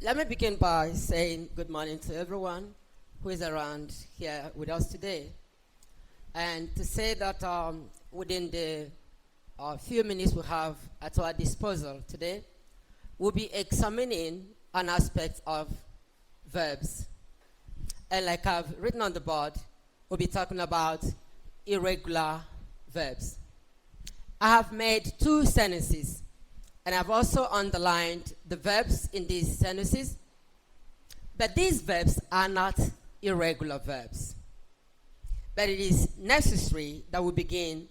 Let me begin by saying good morning to everyone who is around here with us today. And to say that within the few minutes we have at our disposal today, we'll be examining an aspect of verbs. And like I've written on the board, we'll be talking about irregular verbs. I have made two sentences, and I've also underlined the verbs in these sentences. But these verbs are not irregular verbs. But it is necessary that we begin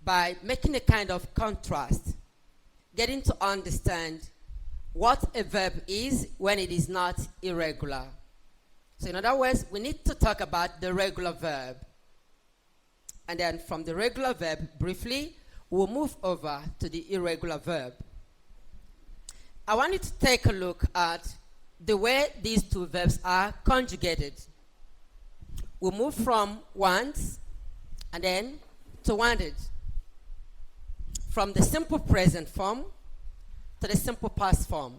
by making a kind of contrast, getting to understand what a verb is when it is not irregular. So in other words, we need to talk about the regular verb. And then from the regular verb, briefly, we'll move over to the irregular verb. I want you to take a look at the way these two verbs are conjugated. We'll move from want and then to wanted. From the simple present form to the simple past form.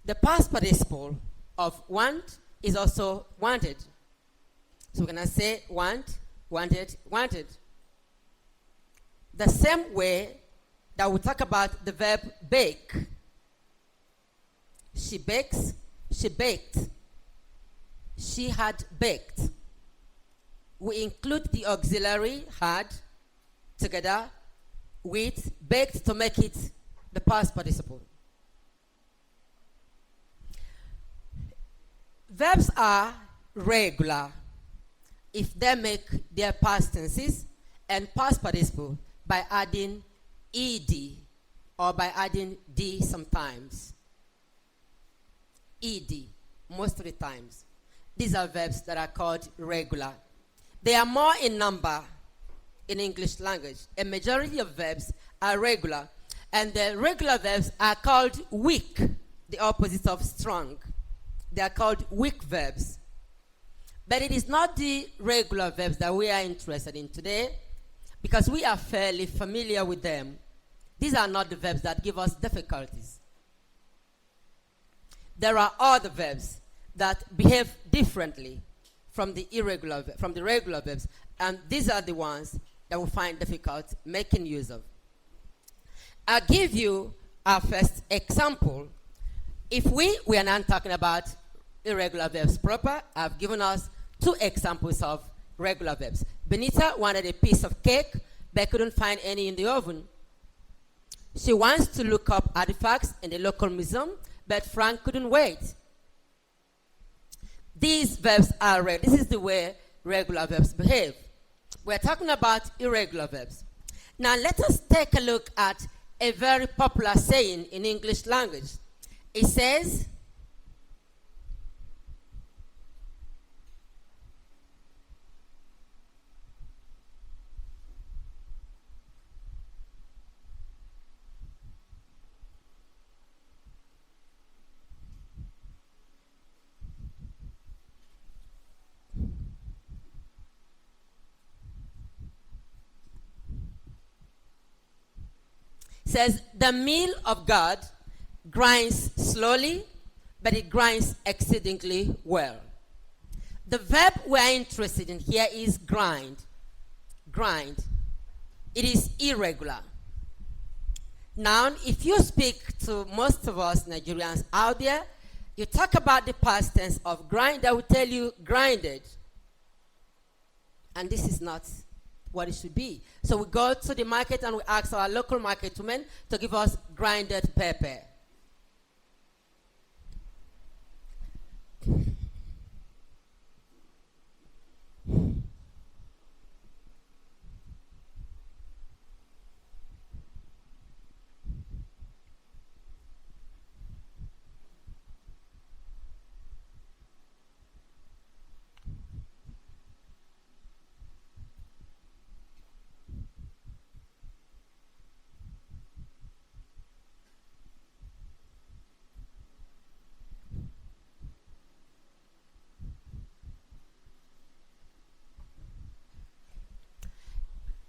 The past participle of want is also wanted. So we're going to say want, wanted, wanted. The same way that we talk about the verb bake. She bakes, she baked. She had baked. We include the auxiliary had together with baked to make it the past participle. Verbs are regular if they make their past tenses and past participle by adding ed or by adding d sometimes. Ed, most of the times. These are verbs that are called regular. They are more in number in English language. A majority of verbs are regular. And the regular verbs are called weak, the opposite of strong. They are called weak verbs. But it is not the regular verbs that we are interested in today, because we are fairly familiar with them. These are not the verbs that give us difficulties. There are other verbs that behave differently from the regular verbs, and these are the ones that we find difficult making use of. I'll give you our first example. If we are not talking about irregular verbs proper, I've given us two examples of regular verbs. Benita wanted a piece of cake, but couldn't find any in the oven. She wants to look up artifacts in the local museum, but Frank couldn't wait. These verbs are regular. This is the way regular verbs behave. We're talking about irregular verbs. Now let us take a look at a very popular saying in English language. It says, the meal of God grinds slowly, but it grinds exceedingly well. The verb we are interested in here is grind. Grind. It is irregular. Now, if you speak to most of us Nigerians out there, you talk about the past tense of grind, they will tell you grinded. And this is not what it should be. So we go to the market and we ask our local market women to give us grinded pepper.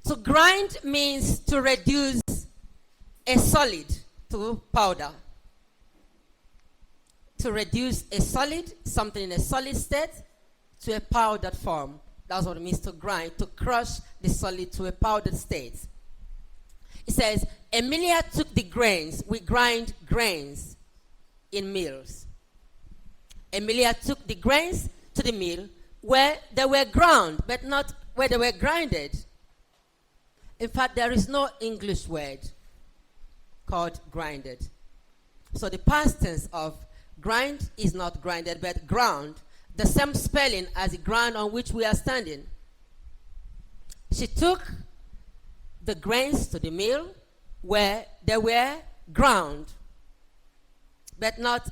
To grind means to reduce a solid to powder. to reduce a solid, something in a solid state, to a powdered form. That's what it means to grind, to crush the solid to a powdered state. It says, Emilia took the grains. We grind grains in mills. Emilia took the grains to the mill where they were ground, but not where they were grinded. In fact, there is no English word called grinded. So the past tense of grind is not grinded, but ground, the same spelling as the ground on which we are standing. She took the grains to the mill where they were ground, but not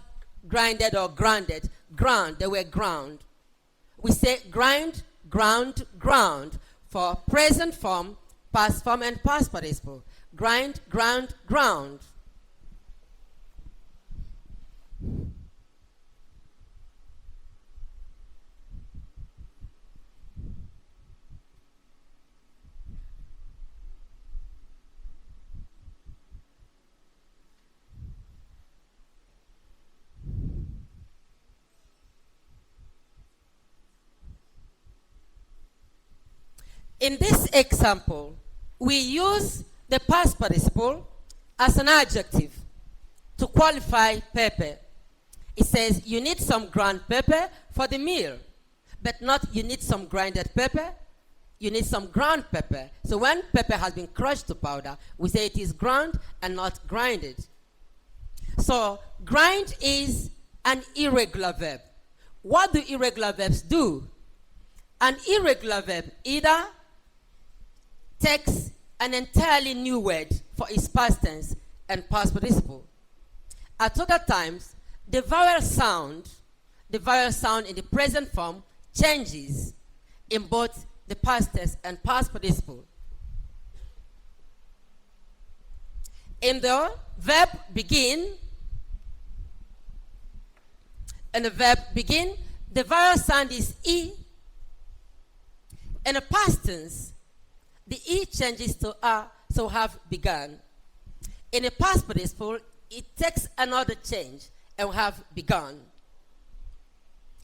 grinded or grounded. Ground, they were ground. We say grind, ground, ground for present form, past form, and past participle. Grind, ground, ground. In this example, we use the past participle as an adjective to qualify pepper. It says you need some ground pepper for the meal, but not you need some grinded pepper, you need some ground pepper. So when pepper has been crushed to powder, we say it is ground and not grinded. So grind is an irregular verb. What do irregular verbs do? An irregular verb either takes an entirely new word for its past tense and past participle. At other times, the vowel sound in the present form changes in both the past tense and past participle. In the verb begin, the vowel sound is E. In the past tense, the E changes to A, so have begun. In a past participle, it takes another change and have begun.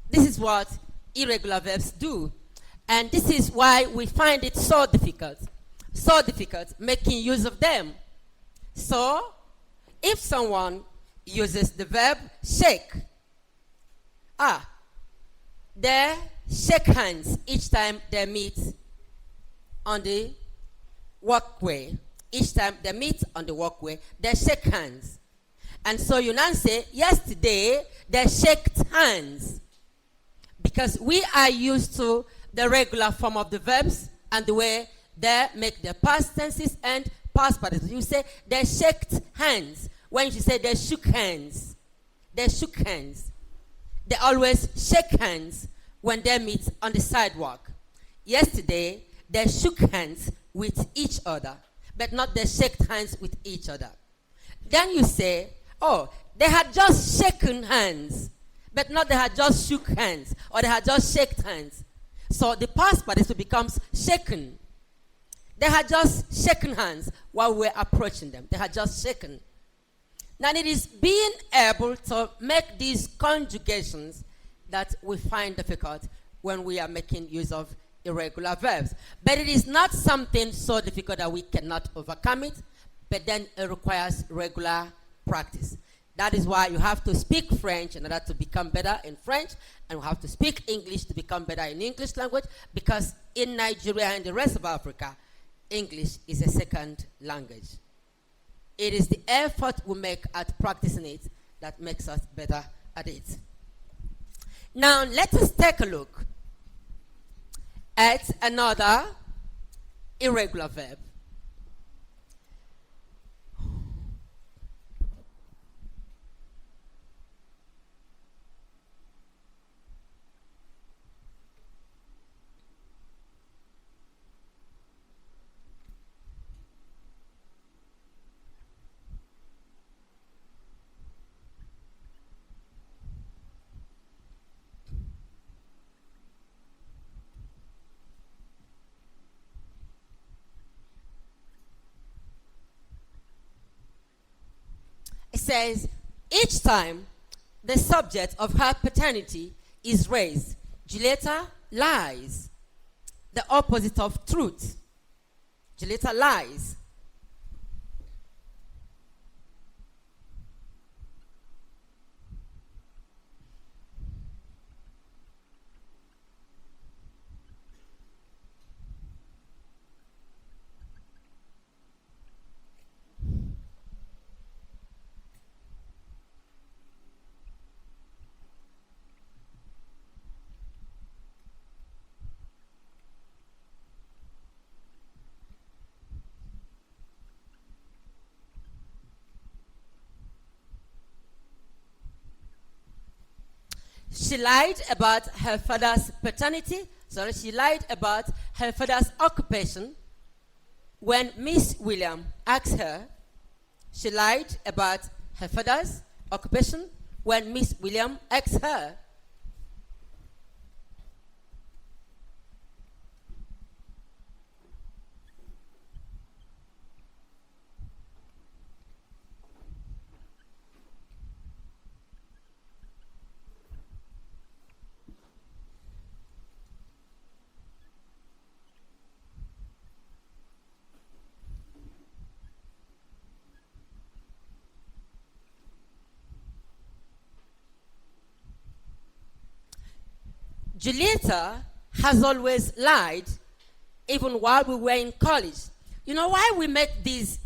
This is what irregular verbs do. And this is why we find it so difficult making use of them. So, if someone uses the verb shake, they shake hands each time they meet on the walkway. Each time they meet on the walkway, they shake hands. And so you now say, yesterday they shook hands. Because we are used to the regular form of the verbs and the way they make their past tenses and past participles. You say they shook hands. When you say they shook hands, they shook hands. They always shake hands when they meet on the sidewalk. Yesterday, they shook hands with each other, but not they shook hands with each other. Then you say, oh, they had just shaken hands, but not they had just shook hands, or they had just shaked hands. So the past participle becomes shaken. They had just shaken hands while we were approaching them. They had just shaken. Now it is being able to make these conjugations that we find difficult when we are making use of irregular verbs. But it is not something so difficult that we cannot overcome it, but then it requires regular practice. That is why you have to speak French in order to become better in French, and you have to speak English to become better in English language, because in Nigeria and the rest of Africa, English is a second language. It is the effort we make at practicing it that makes us better at it. Now, let us take a look at another irregular verb. It says, each time the subject of her paternity is raised. Julieta lies. The opposite of truth. Julieta lies. She lied about her father's paternity. Sorry, she lied about her father's occupation when Miss William asked her. She lied about her father's occupation when Miss William asked her. Julieta has always lied, even while we were in college. You know why we make these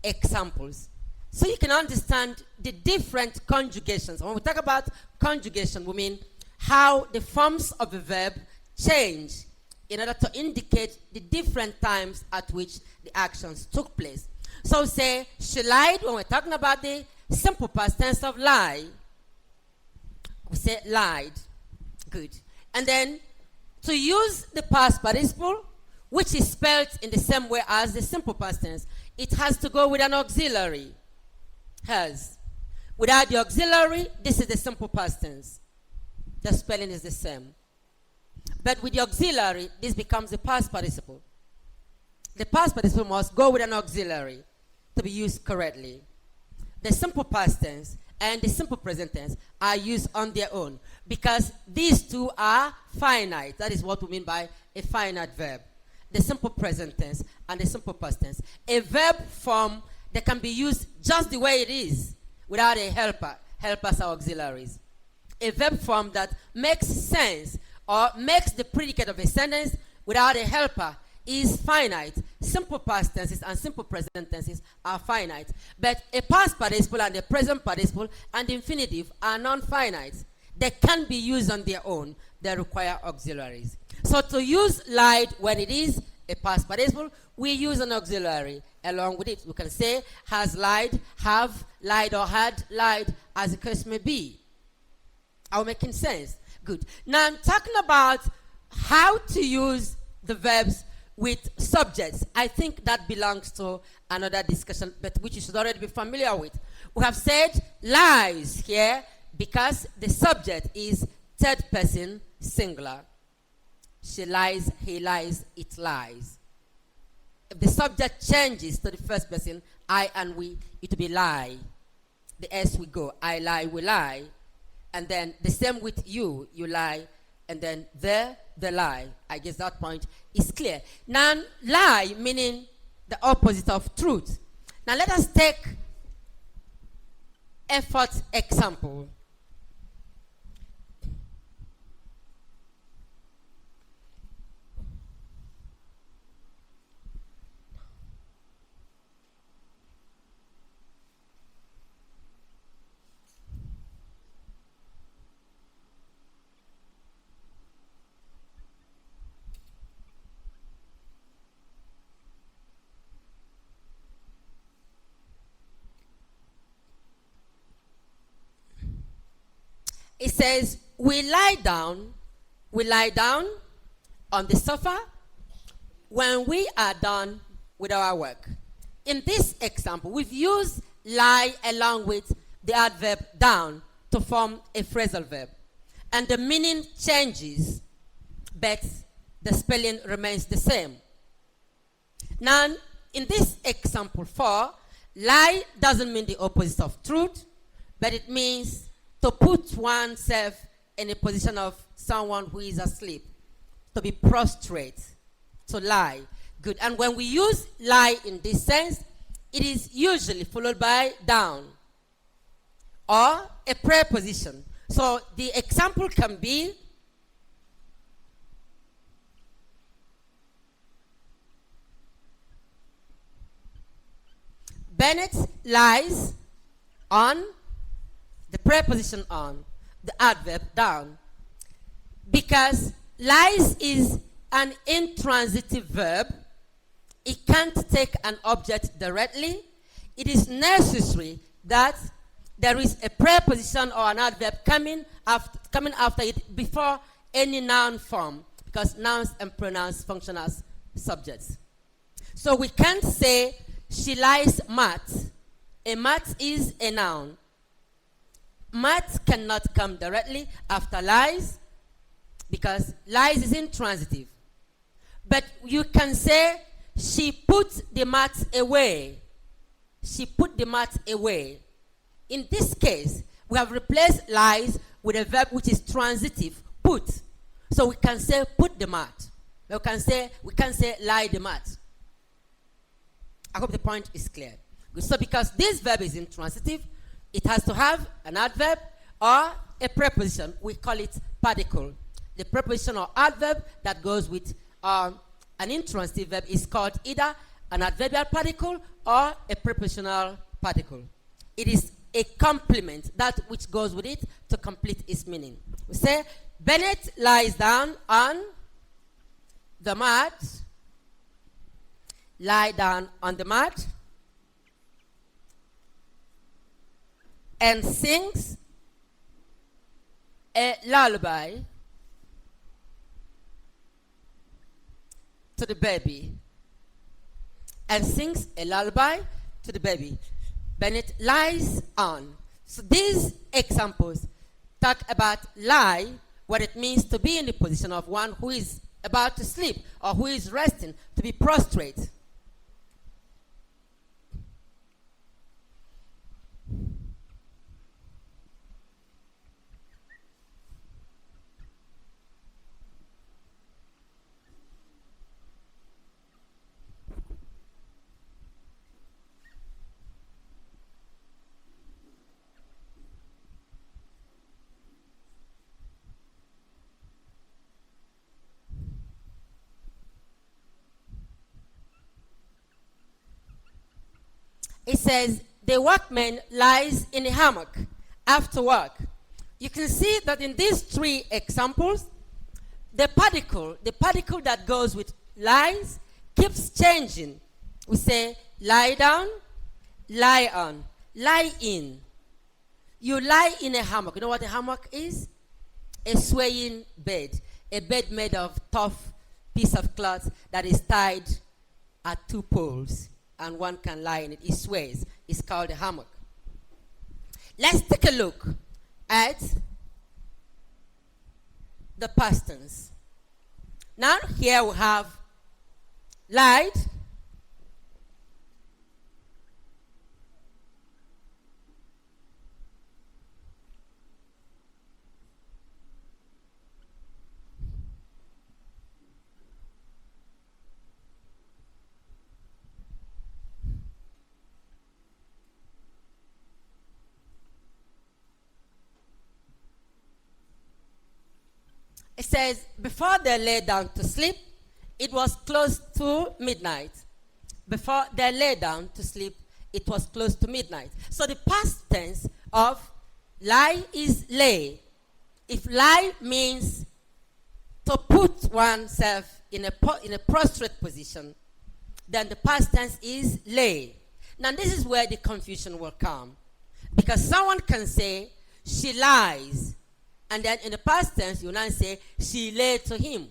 examples? So you can understand the different conjugations. When we talk about conjugation, we mean how the forms of a verb change in order to indicate the different times at which the actions took place. So say, she lied when we're talking about the simple past tense of lie. We say lied. Good. And then to use the past participle, which is spelled in the same way as the simple past tense, it has to go with an auxiliary. Has. Without the auxiliary, this is the simple past tense. The spelling is the same. But with the auxiliary, this becomes the past participle. The past participle must go with an auxiliary to be used correctly. The simple past tense and the simple present tense are used on their own because these two are finite. That is what we mean by a finite verb. The simple present tense and the simple past tense. A verb form that can be used just the way it is without a helper. Helpers are auxiliaries. A verb form that makes sense or makes the predicate of a sentence without a helper is finite. Simple past tenses and simple present tenses are finite. But a past participle and a present participle and the infinitive are non-finite. They can be used on their own. They require auxiliaries. So to use lied when it is a past participle, we use an auxiliary along with it. We can say has lied, have lied, or had lied, as the case may be. Are we making sense? Good. Now I'm talking about how to use the verbs with subjects. I think that belongs to another discussion, but which you should already be familiar with. We have said lies here because the subject is third person singular. She lies, he lies, it lies. If the subject changes to the first person, I and we, it will be lie. The S will go, I lie, we lie. And then the same with you, you lie. And then the lie. I guess that point is clear. Now, lie meaning the opposite of truth. Now let us take effort example. It says, we lie down on the sofa when we are done with our work. In this example, we've used lie along with the adverb down to form a phrasal verb. And the meaning changes, but the spelling remains the same. Now, in this example 4, lie doesn't mean the opposite of truth, but it means to put oneself in a position of someone who is asleep, to be prostrate, to lie. Good. And when we use lie in this sense, it is usually followed by down or a preposition. So the example can be Bennett lies on, the preposition on, the adverb down. Because lies is an intransitive verb, it can't take an object directly. It is necessary that there is a preposition or an adverb coming after it before any noun form, because nouns and pronouns function as subjects. So we can't say she lies mat. A mat is a noun. Mat cannot come directly after lies because lies is intransitive. But you can say she put the mat away. She put the mat away. In this case, we have replaced lies with a verb which is transitive, put. So we can say put the mat. We can say lie the mat. I hope the point is clear. Good. So because this verb is intransitive, it has to have an adverb or a preposition. We call it particle. The preposition or adverb that goes with an intransitive verb is called either an adverbial particle or a prepositional particle. It is a complement, that which goes with it to complete its meaning. We say, Bennett lies down on the mat. Lie down on the mat and sings a lullaby to the baby. And sings a lullaby to the baby. Bennett lies on. So these examples talk about lie, what it means to be in the position of one who is about to sleep or who is resting, to be prostrate. It says, the workman lies in a hammock after work. You can see that in these three examples, the particle that goes with lies keeps changing. We say, lie down, lie on, lie in. You lie in a hammock. You know what a hammock is? A swaying bed. A bed made of tough piece of cloth that is tied at two poles. And one can lie in it. It sways. It's called a hammock. Let's take a look at the past tense. Now here we have lied, it says, before they lay down to sleep, it was close to midnight. Before they lay down to sleep, it was close to midnight. So the past tense of lie is lay. If lie means to put oneself in a prostrate position, then the past tense is lay. Now this is where the confusion will come. Because someone can say, she lies. And then in the past tense, you now say, she lay to him.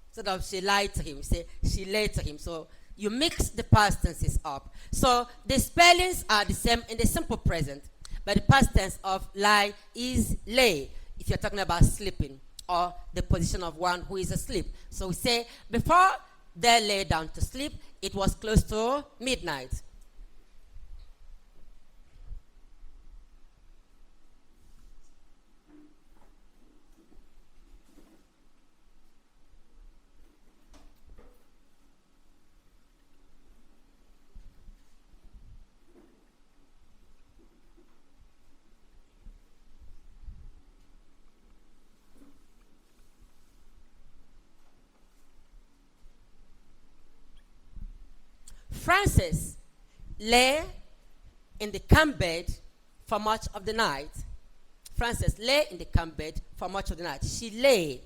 Instead of she lied to him, you say, she lay to him. So you mix the past tenses up. So the spellings are the same in the simple present. But the past tense of lie is lay, if you're talking about sleeping, or the position of one who is asleep. So we say, before they lay down to sleep, it was close to midnight. Frances lay in the camp bed for much of the night. Frances lay in the camp bed for much of the night. She lay.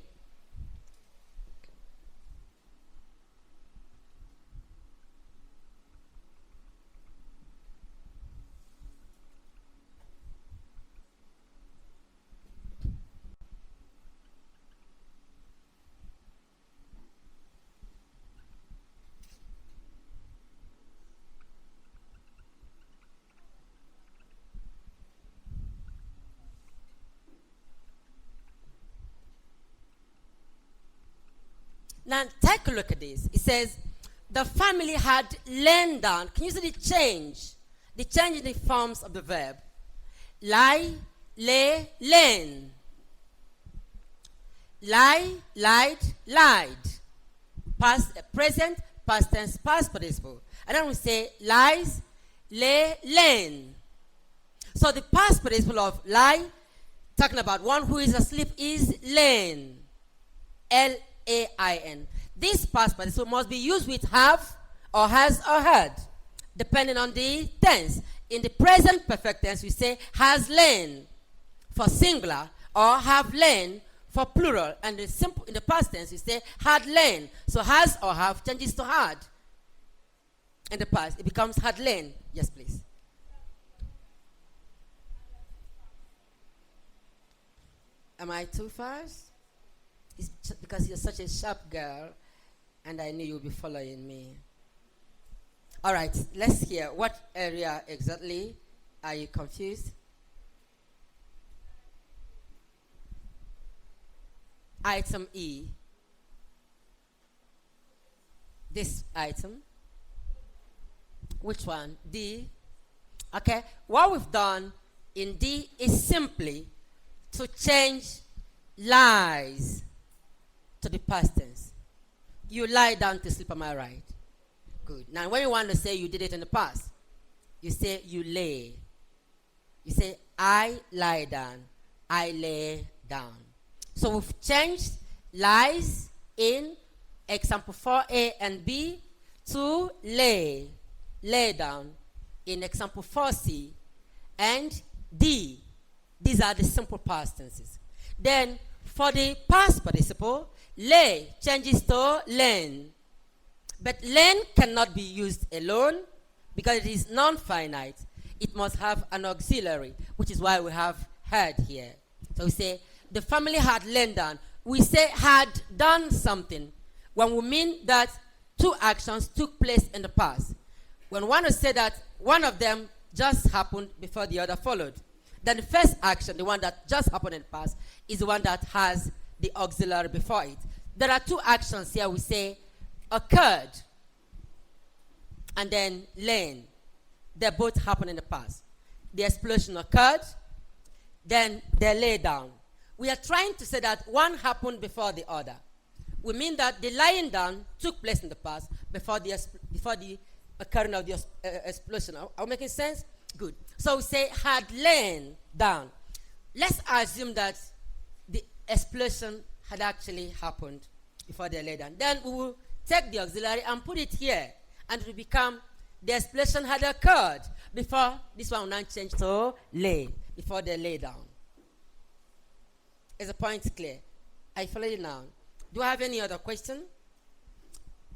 Now, take a look at this. It says, the family had lain down. Can you see the change? The change in the forms of the verb. Lie, lay, lain. Lie, lied, lied. Past, present, past tense, past participle. And then we say lies, lay, lain. So the past participle of lie, talking about one who is asleep, is lain. L-A-I-N. This past participle must be used with have or has or had, depending on the tense. In the present perfect tense, we say has lain for singular or have lain for plural. And in the past tense, we say had lain. So has or have changes to had. In the past, it becomes had lain. Yes, please. Am I too fast? It's because you're such a sharp girl, and I knew you would be following me. All right, let's hear. What area exactly are you confused? Item E. This item. Which one? D. Okay, what we've done in D is simply to change lies to the past tense. You lie down to sleep, am I right? Good. Now, when you want to say you did it in the past, you say you lay. You say, I lie down. I lay down. So we've changed lies in example 4A and B to lay. Lay down in example 4C and D. These are the simple past tenses. Then, for the past participle, lay changes to lain. But lain cannot be used alone because it is non-finite. It must have an auxiliary, which is why we have had here. So we say, the family had lain down. We say had done something when we mean that two actions took place in the past. When one would say that one of them just happened before the other followed, then the first action, the one that just happened in the past, is the one that has the auxiliary before it. There are two actions here we say occurred and then lain. They both happened in the past. The explosion occurred, then they lay down. We are trying to say that one happened before the other. We mean that the lying down took place in the past before the occurring of the explosion. Are we making sense? Good. So we say had lain down. Let's assume that the explosion had actually happened before they lay down. Then we will take the auxiliary and put it here. And it will become the explosion had occurred before this one will now change to lay, before they lay down. Is the point clear? I follow you now. Do I have any other question?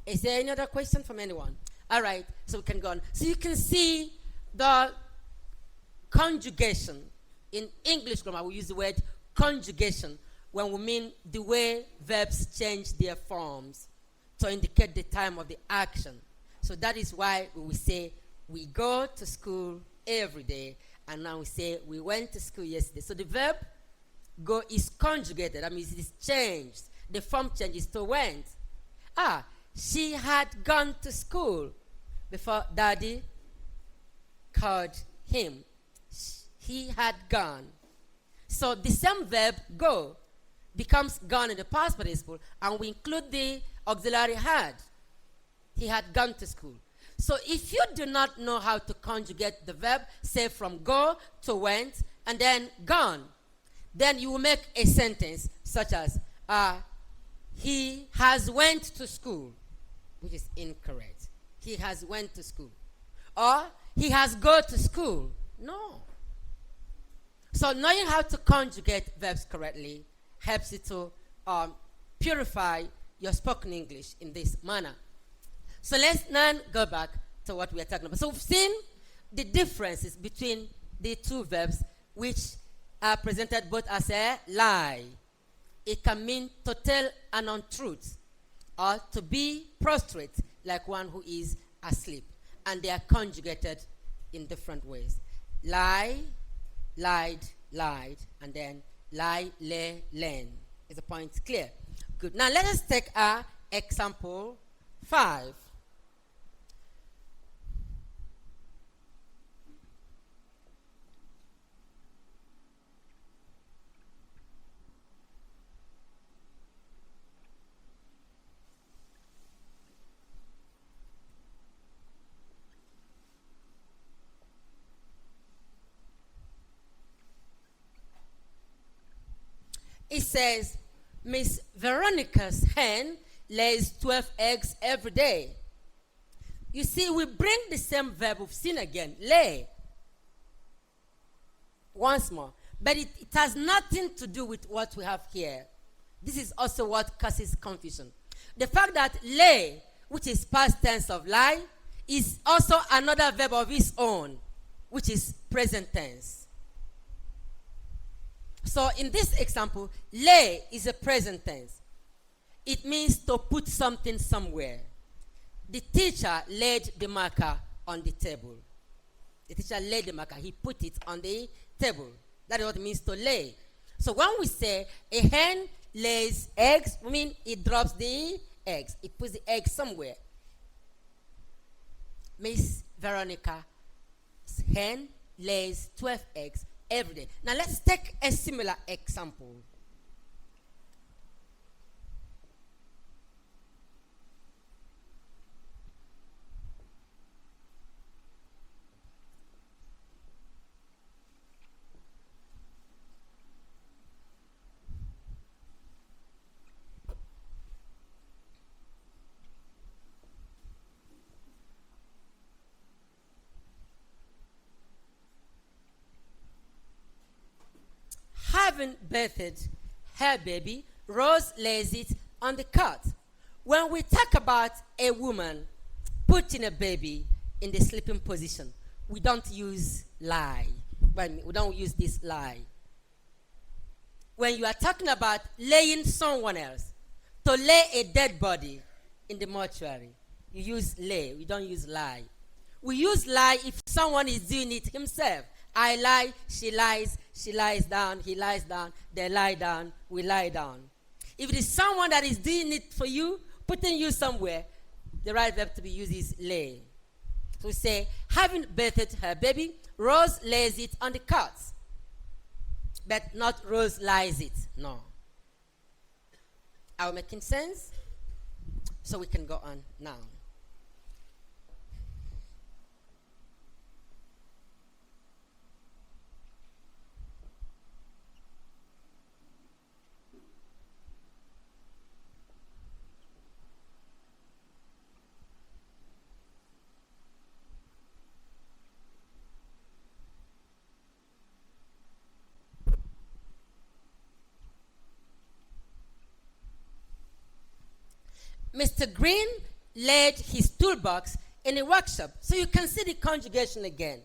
Is there any other question from anyone? All right, so we can go on. So you can see the conjugation. In English grammar, we use the word conjugation when we mean the way verbs change their forms to indicate the time of the action. So that is why we will say we go to school every day, and now we say we went to school yesterday. So the verb go is conjugated. That means it is changed. The form changes to went. She had gone to school before Daddy called him. He had gone. So the same verb go becomes gone in the past participle, and we include the auxiliary had. He had gone to school. So if you do not know how to conjugate the verb, say from go to went and then gone, then you will make a sentence such as he has went to school, which is incorrect. He has went to school. Or he has go to school. No. So knowing how to conjugate verbs correctly helps you to purify your spoken English in this manner. So let's now go back to what we are talking about. So we've seen the differences between the two verbs which are presented both as a lie. It can mean to tell an untruth or to be prostrate like one who is asleep. And they are conjugated in different ways. Lie, lied, lied, and then lie, lay, len. Is the point clear? Good. Now let us take our example 5. It says, Miss Veronica's hen lays 12 eggs every day. You see, we bring the same verb we've seen again, lay, once more. But it has nothing to do with what we have here. This is also what causes confusion. The fact that lay, which is past tense of lie, is also another verb of its own, which is present tense. So in this example, lay is a present tense. It means to put something somewhere. The teacher laid the marker on the table. The teacher laid the marker. He put it on the table. That is what it means to lay. So when we say a hen lays eggs, we mean it drops the eggs. It puts the egg somewhere. Miss Veronica's hen lays 12 eggs every day. Now let's take a similar example. Having birthed her baby, Rose lays it on the cot. When we talk about a woman putting a baby in the sleeping position, we don't use lie. We don't use this lie. When you are talking about laying someone else, to lay a dead body in the mortuary, you use lay. We don't use lie. We use lie if someone is doing it himself. I lie, she lies down, he lies down, they lie down, we lie down. If it is someone that is doing it for you, putting you somewhere, the right verb to be used is lay. So we say, having birthed her baby, Rose lays it on the cot. But not Rose lies it, no. Are we making sense? So we can go on now. Mr. Green laid his toolbox in a workshop. So you can see the conjugation again.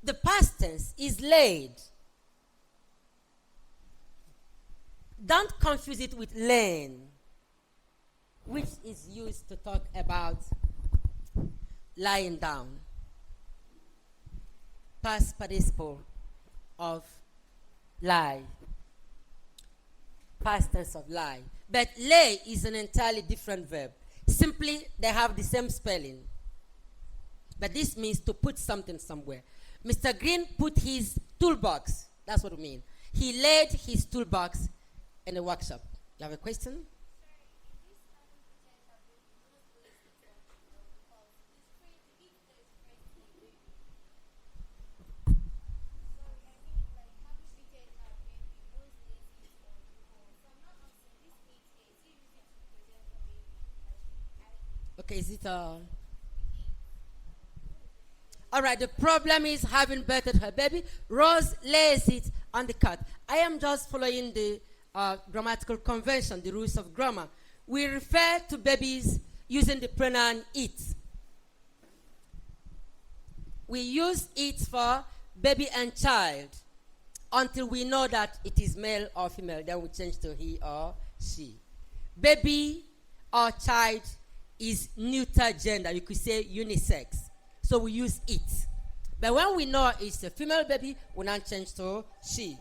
The past tense is laid. Don't confuse it with laying, which is used to talk about lying down. Past participle of lie. Past tense of lie. But lay is an entirely different verb. Simply, they have the same spelling. But this means to put something somewhere. Mr. Green put his toolbox. That's what it means. He laid his toolbox in a workshop. You have a question? Okay, is it All right, the problem is having birthed her baby. Rose lays it on the cot. I am just following the grammatical convention, the rules of grammar. We refer to babies using the pronoun it. We use it for baby and child until we know that it is male or female. Then we change to he or she. Baby or child is neuter gender. You could say unisex. So we use it. But when we know it's a female baby, we now change to she.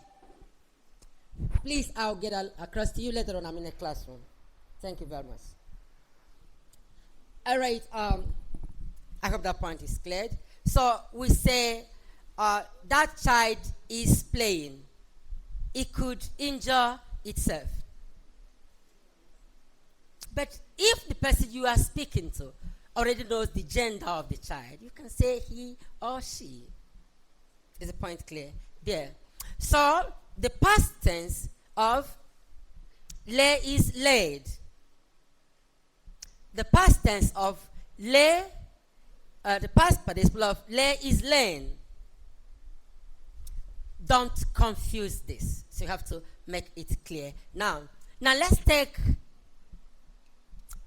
Please, I'll get across to you later on. I'm in a classroom. Thank you very much. All right. I hope that point is cleared. So we say that child is playing. It could injure itself. But if the person you are speaking to already knows the gender of the child, you can say he or she. Is the point clear? There. So the past tense of lay is laid. The past tense of lay, the past participle of lay is lain. Don't confuse this. So you have to make it clear. Now let's take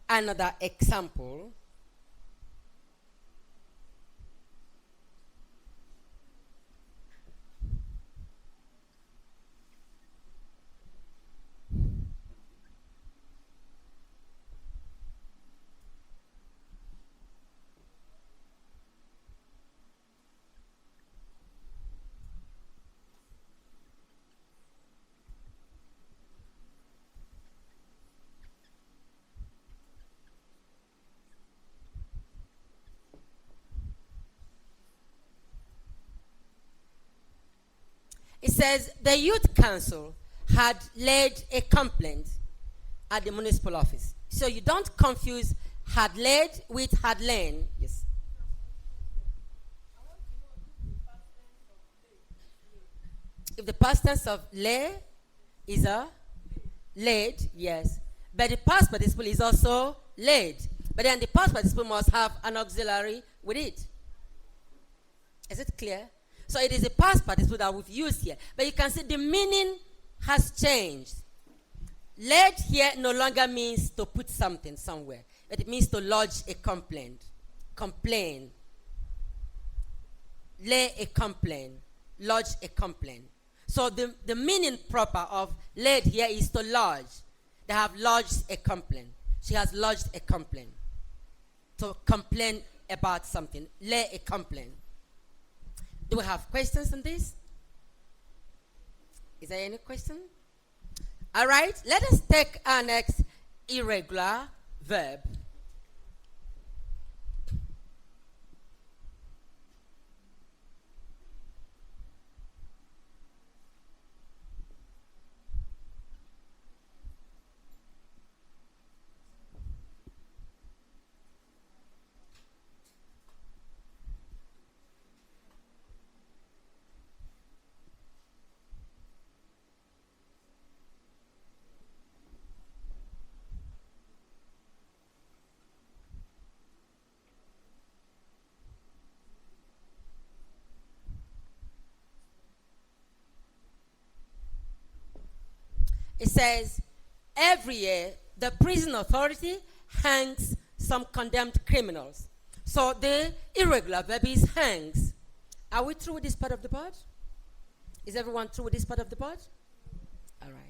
another example. It says the youth council had laid a complaint at the municipal office. So you don't confuse had laid with had lain. Yes. If the past tense of lay is a laid, yes. But the past participle is also laid. But then the past participle must have an auxiliary with it. Is it clear? So it is a past participle that we've used here. But you can see the meaning has changed. Laid here no longer means to put something somewhere, but it means to lodge a complaint. Complain. Lay a complaint. Lodge a complaint. So the meaning proper of laid here is to lodge. They have lodged a complaint. She has lodged a complaint. To complain about something. Lay a complaint. Do we have questions on this? Is there any question? All right, let us take our next irregular verb. It says, every year, the prison authority hangs some condemned criminals. So the irregular verb is hangs. Are we through with this part of the board? Is everyone through with this part of the board? All right.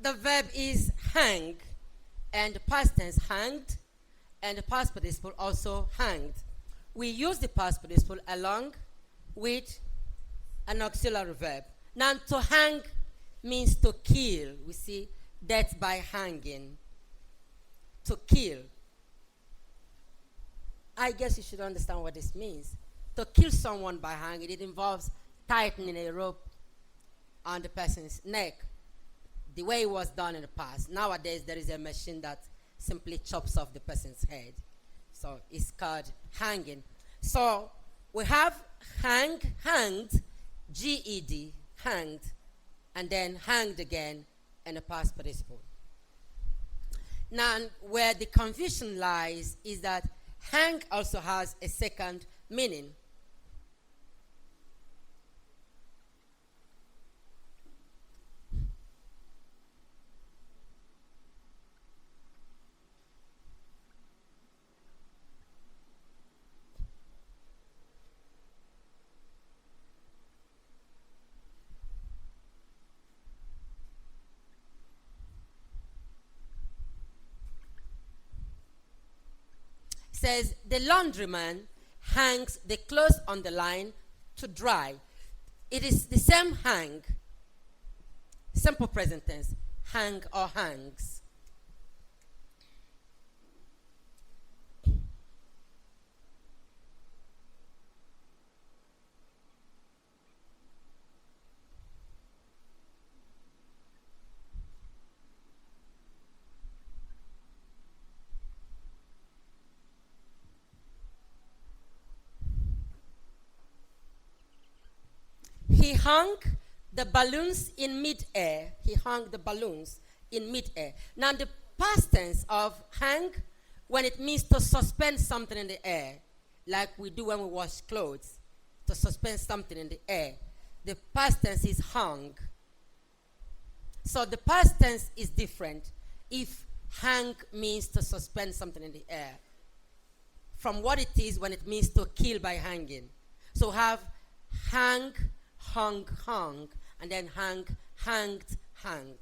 the verb is hang, and the past tense hanged, and the past participle also hanged. We use the past participle along with an auxiliary verb. Now, to hang means to kill. We see death by hanging. To kill. I guess you should understand what this means. To kill someone by hanging, it involves tightening a rope on the person's neck, the way it was done in the past. Nowadays, there is a machine that simply chops off the person's head. So it's called hanging. So we have hang, hanged, G-E-D, hanged, and then hanged again in the past participle. Now, where the confusion lies is that hang also has a second meaning. Says the laundryman hangs the clothes on the line to dry. It is the same hang, simple present tense, hang or hangs. He hung the balloons in mid-air. He hung the balloons in mid-air. Now, the past tense of hang, when it means to suspend something in the air, like we do when we wash clothes, to suspend something in the air, the past tense is hung. So the past tense is different if hang means to suspend something in the air from what it is when it means to kill by hanging. So have hang, hung, hung, and then hang, hanged, hanged.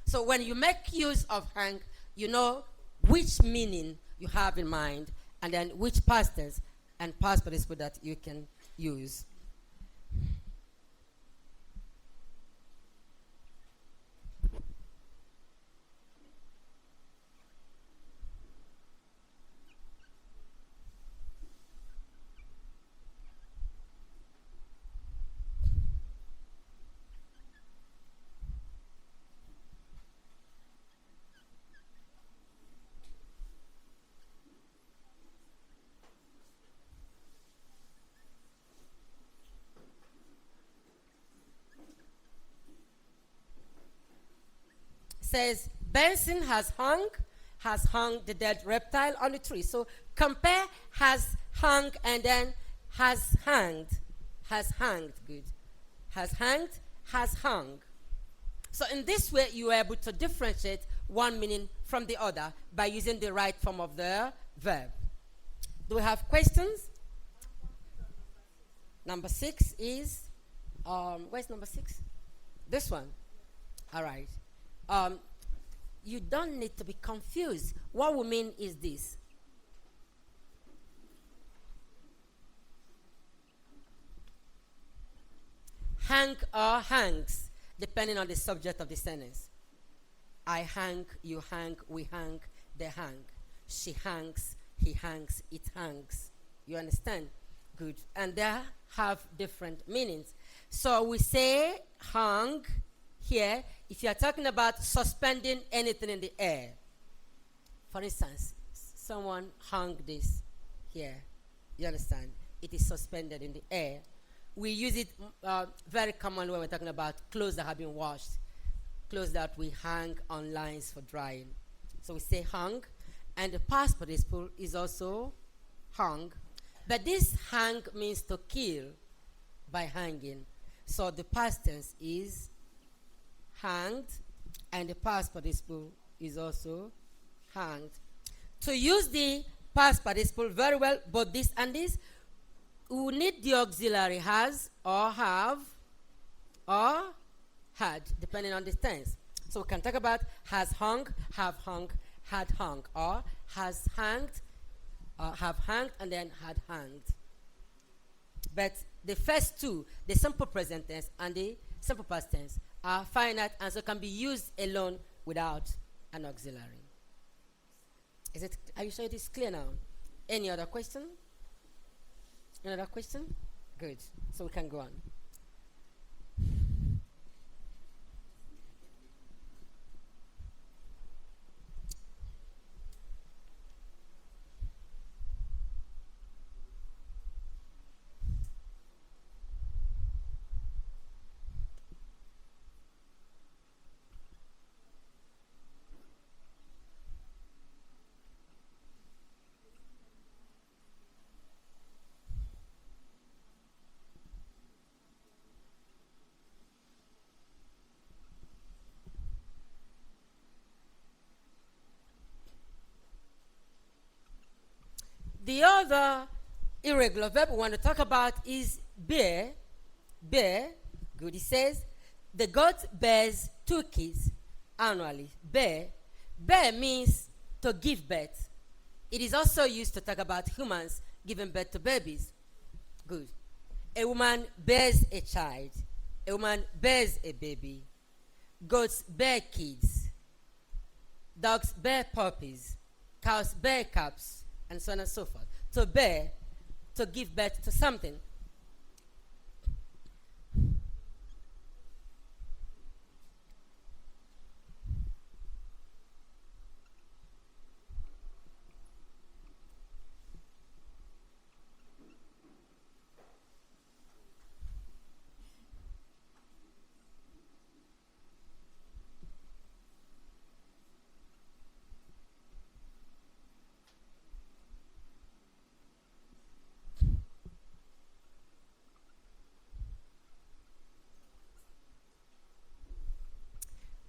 So when you make use of hang, you know which meaning you have in mind, and then which past tense and past participle that you can use. Says Benson has hung the dead reptile on the tree. So compare has hung and then has hanged. Has hanged, good. Has hanged, has hung. So in this way, you are able to differentiate one meaning from the other by using the right form of the verb. Do we have questions? Number 6 is, where's number 6? This one. All right. You don't need to be confused. What we mean is this. Hang or hangs, depending on the subject of the sentence. I hang, you hang, we hang, they hang. She hangs, he hangs, it hangs. You understand? Good. And they have different meanings. So we say hang here if you are talking about suspending anything in the air. For instance, someone hung this here. You understand? It is suspended in the air. We use it very commonly when we're talking about clothes that have been washed, clothes that we hang on lines for drying. So we say hung, and the past participle is also hung. But this hang means to kill by hanging. So the past tense is hanged, and the past participle is also hanged. To use the past participle very well, both this and this, we need the auxiliary has or have or had, depending on the tense. So we can talk about has hung, have hung, had hung, or has hanged, have hanged, and then had hanged. But the first two, the simple present tense and the simple past tense, are finite and so can be used alone without an auxiliary. Is it? Are you sure it is clear now? Any other question? Another question? Good. So we can go on. The other irregular verb we want to talk about is bear. Bear. Good. It says, the goat bears 2 kids annually. Bear. Bear means to give birth. It is also used to talk about humans giving birth to babies. Good. A woman bears a child. A woman bears a baby. Goats bear kids. Dogs bear puppies. Cows bear calves. And so on and so forth. To bear, to give birth to something.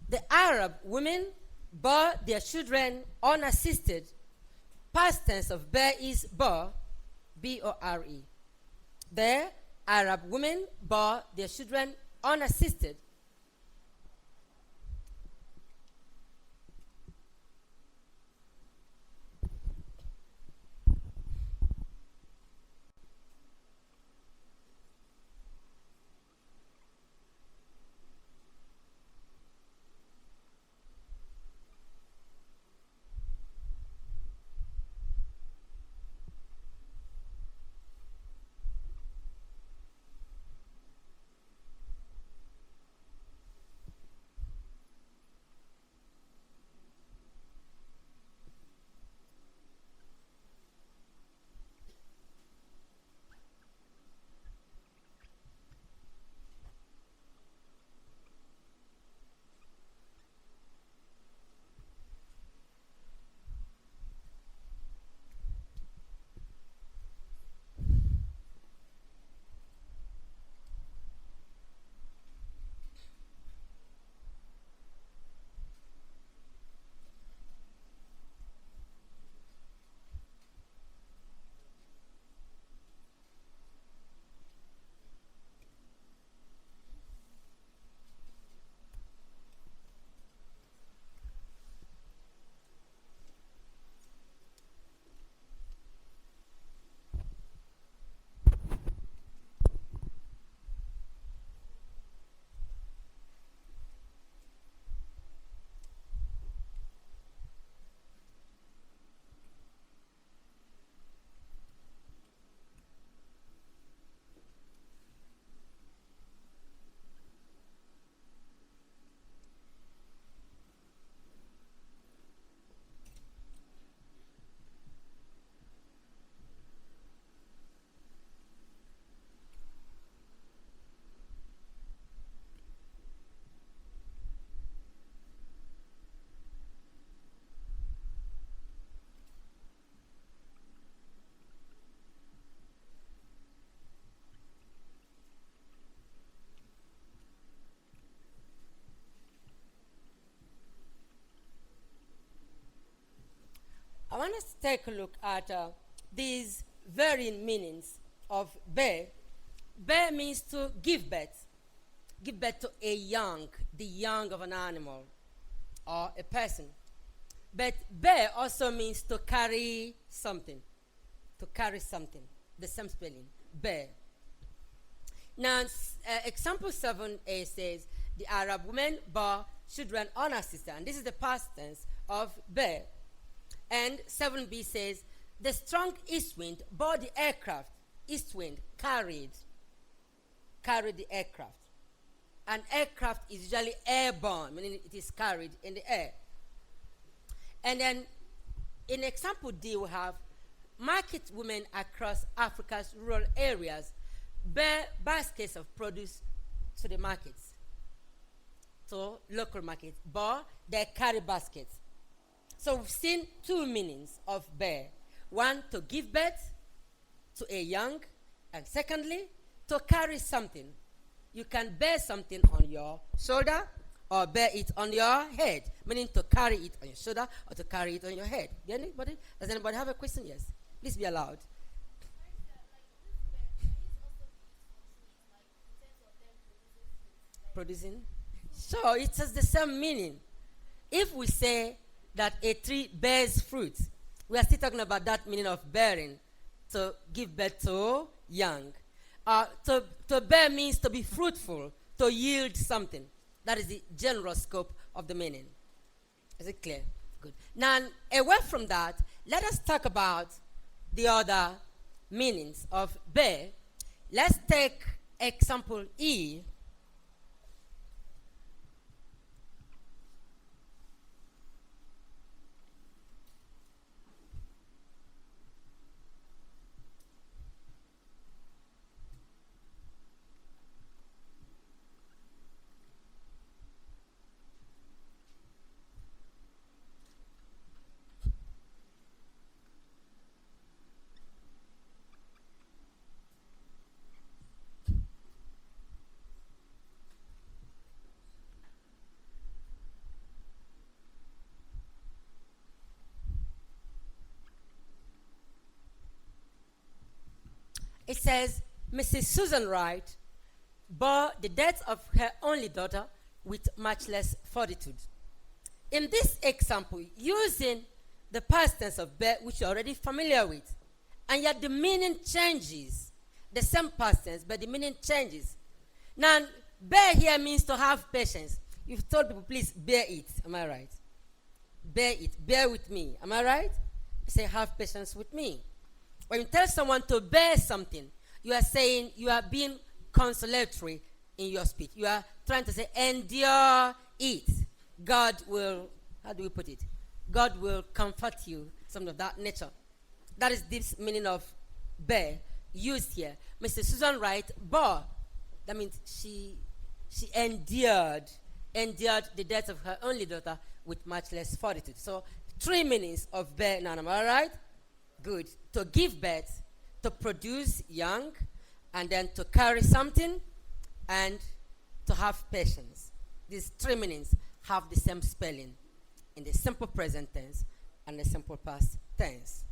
The Arab women bore their children unassisted. Past tense of bear is bore, B-O-R-E. The Arab women bore their children unassisted. I want us to take a look at these varying meanings of bear. Bear means to give birth to a young, the young of an animal. or a person. But bear also means to carry something. To carry something. The same spelling. Bear. Now, example 7a says, the Arab woman bore children on her sister. And this is the past tense of bear. And 7b says, the strong east wind bore the aircraft. East wind carried the aircraft. An aircraft is usually airborne, meaning it is carried in the air. And then in example D, we have market women across Africa's rural areas bear baskets of produce to the markets, to local markets, but they carry baskets. So we've seen two meanings of bear. One, to give birth to a young, and secondly, to carry something. You can bear something on your shoulder or bear it on your head, meaning to carry it on your shoulder or to carry it on your head. Does anybody have a question? Yes. Please be allowed. Producing? So it has the same meaning. If we say that a tree bears fruit, we are still talking about that meaning of bearing, to give birth to young. To bear means to be fruitful, to yield something. That is the general scope of the meaning. Is it clear? Good. Now, away from that, let us talk about the other meanings of bear. Let's take example E. It says, Mrs. Susan Wright bore the death of her only daughter with much less fortitude. In this example, using the past tense of bear, which you're already familiar with, and yet the meaning changes. The same past tense, but the meaning changes. Now, bear here means to have patience. You've told people, please bear it. Am I right? Bear it. Bear with me. Am I right? Say, have patience with me. When you tell someone to bear something, you are saying, you are being consolatory in your speech. You are trying to say, endure it. God will, how do we put it? God will comfort you, something of that nature. That is this meaning of bear used here. Mrs. Susan Wright bore. That means she endured the death of her only daughter with much less fortitude. So 3 meanings of bear. Now, am I right? Good. To give birth, to produce young, and then to carry something, and to have patience. These 3 meanings have the same spelling in the simple present tense and the simple past tense.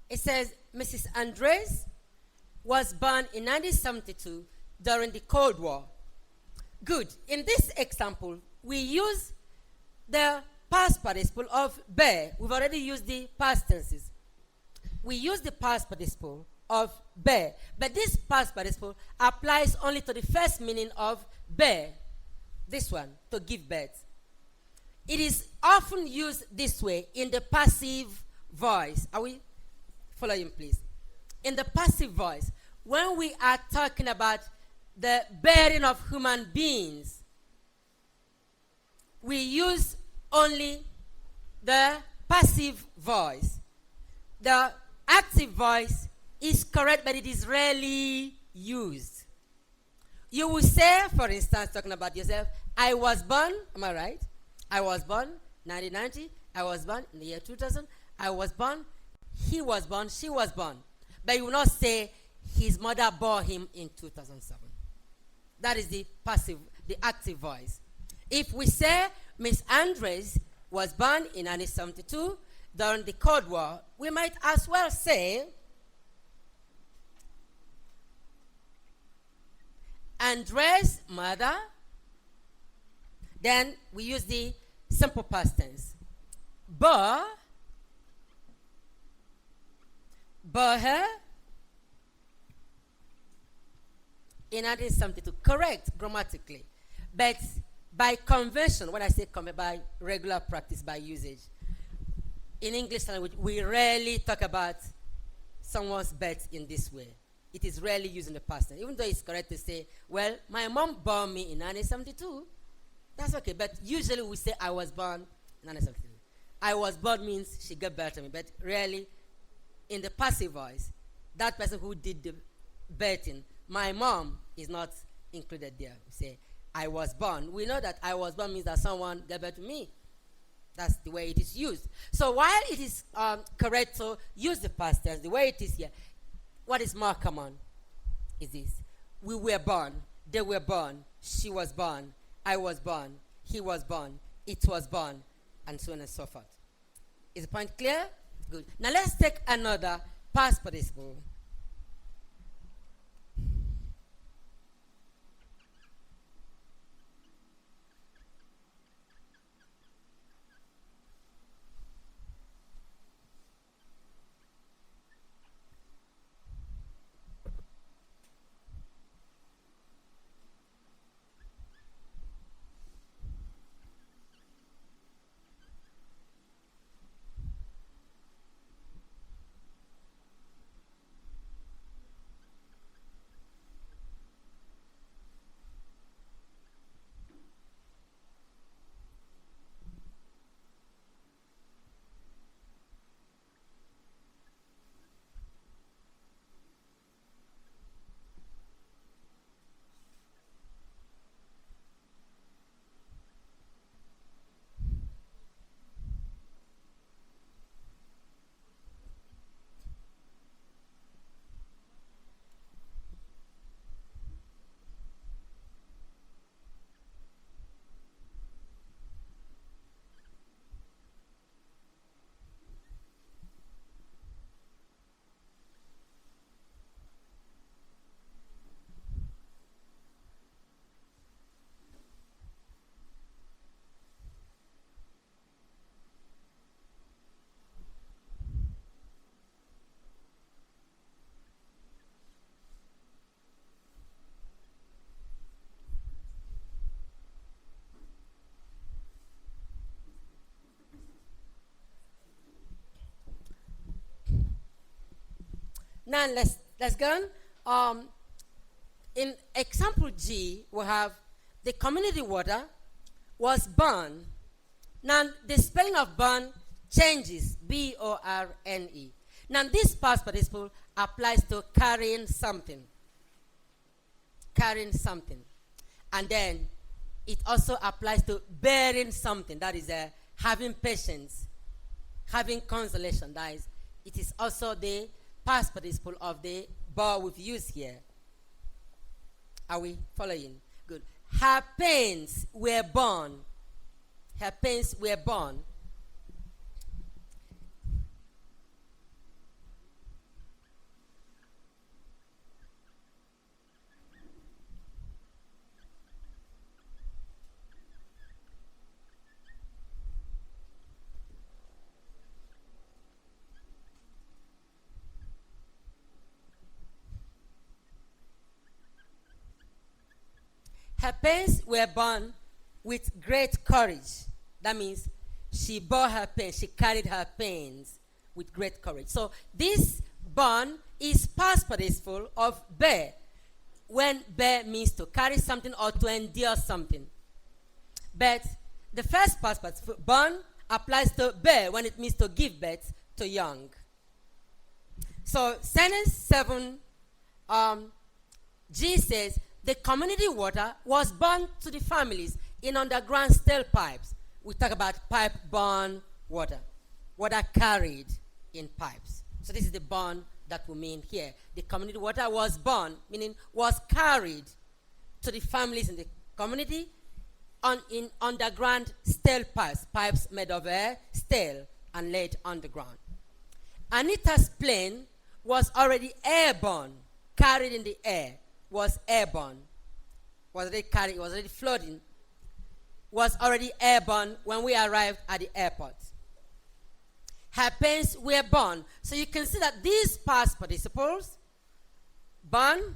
It says, Mrs. Andres was born in 1972 during the Cold War. Good. In this example, we use the past participle of bear. We've already used the past tenses. We use the past participle of bear. But this past participle applies only to the first meaning of bear. This one, to give birth. It is often used this way in the passive voice. Are we following, please? In the passive voice, when we are talking about the bearing of human beings, we use only the passive voice. The active voice is correct, but it is rarely used. You will say, for instance, talking about yourself, I was born, am I right? I was born 1990, I was born in the year 2000, I was born, he was born, she was born. But you will not say, his mother bore him in 2007. That is the passive, the active voice. If we say Miss Andres was born in 1972 during the Cold War, we might as well say Andres' mother. Then we use the simple past tense. Bore her in 1972. Correct grammatically. But by convention, when I say by regular practice, by usage, in English language, we rarely talk about someone's birth in this way. It is rarely used in the past tense. Even though it's correct to say, well, my mom bore me in 1972, that's okay. But usually we say, I was born in 1972. I was born means she gave birth to me. But rarely, in the passive voice, that person who did the birthing, my mom is not included there. We say, I was born. We know that I was born means that someone gave birth to me. That's the way it is used. So while it is correct to use the past tense, the way it is here, what is more common is this. We were born, they were born, she was born, I was born, he was born, it was born, and so on and so forth. Is the point clear? Good. Now let's take another past participle. Now let's go on. In example G, we have the community water was born. Now the spelling of born changes, B-O-R-N-E. Now this past participle applies to carrying something. Carrying something. And then it also applies to bearing something. That is having patience, having consolation. That is, it is also the past participle of the verb we've used here. Are we following? Good. Her pains were born. Her pains were born. Her pains were borne with great courage. That means she bore her pain, she carried her pains with great courage. So this born is past participle of bear, when bear means to carry something or to endure something. But the first past participle, born, applies to bear when it means to give birth to young. So sentence 7, G says, The community water was borne to the families in underground steel pipes. We talk about pipe-borne water, water carried in pipes. So this is the borne that we mean here. The community water was borne, meaning was carried to the families in the community in underground steel pipes, pipes made of steel and laid underground. Anita's plane was already airborne, carried in the air, was airborne, was already carried, was already floating, was already airborne when we arrived at the airport. Her parents were born. So you can see that these past participles, born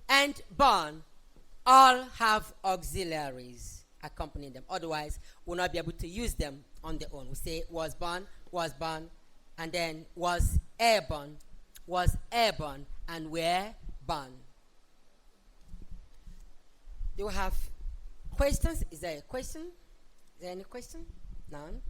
and born, all have auxiliaries accompanying them. Otherwise, we'll not be able to use them on their own. We say was born, and then was airborne, and were born. Do you have questions? Is there a question? Is there any question? None?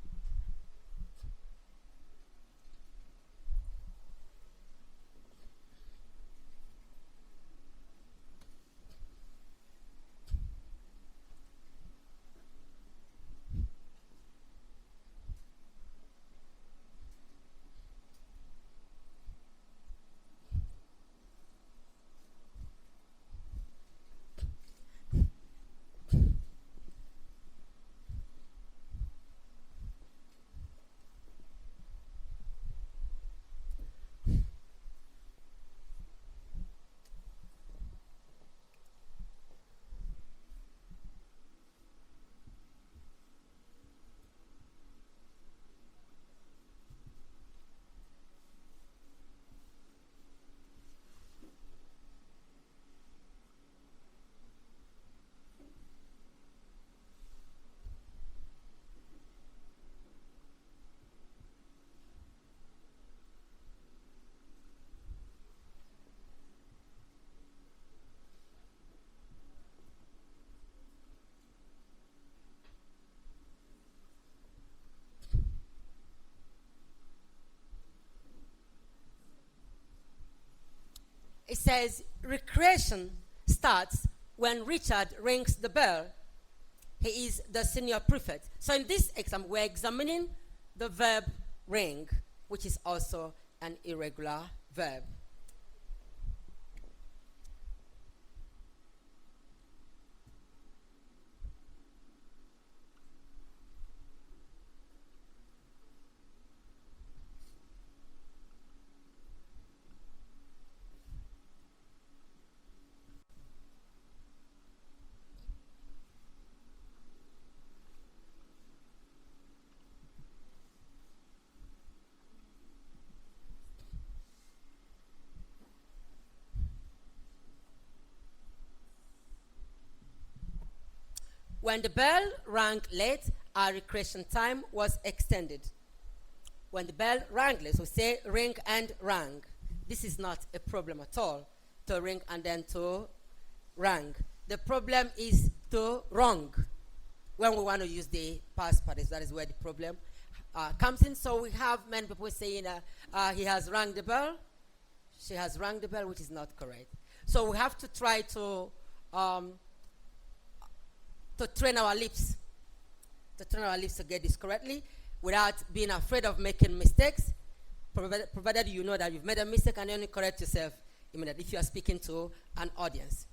It says, recreation starts when Richard rings the bell. He is the senior prefect. So in this exam, we're examining the verb ring, which is also an irregular verb. When the bell rang late, our recreation time was extended. When the bell rang late, so say ring and rang. This is not a problem at all, to ring and then to rang. The problem is to wrong. When we want to use the past participle, that is where the problem comes in. So we have many people saying he has rang the bell, she has rang the bell, which is not correct. So we have to try to train our lips, to get this correctly without being afraid of making mistakes, provided you know that you've made a mistake and you only correct yourself immediately if you are speaking to an audience.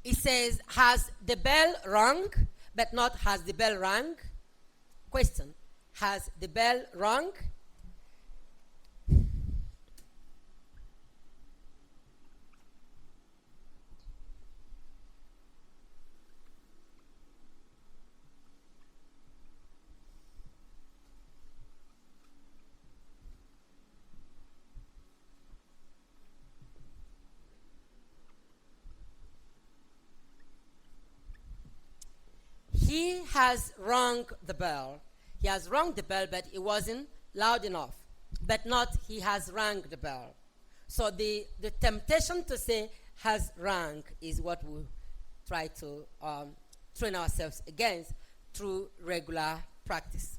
It says, has the bell rung, but not has the bell rang? Question, has the bell rung? He has rung the bell. He has rung the bell, but it wasn't loud enough. But not he has rang the bell. So the temptation to say has rang is what we try to train ourselves against through regular practice.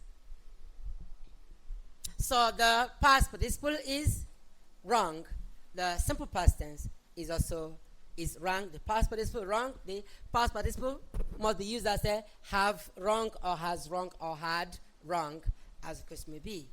So the past participle is wrong. The simple past tense is also wrong. The past participle wrong. The past participle must be used as a have wrong or has wrong or had wrong, as the case may be.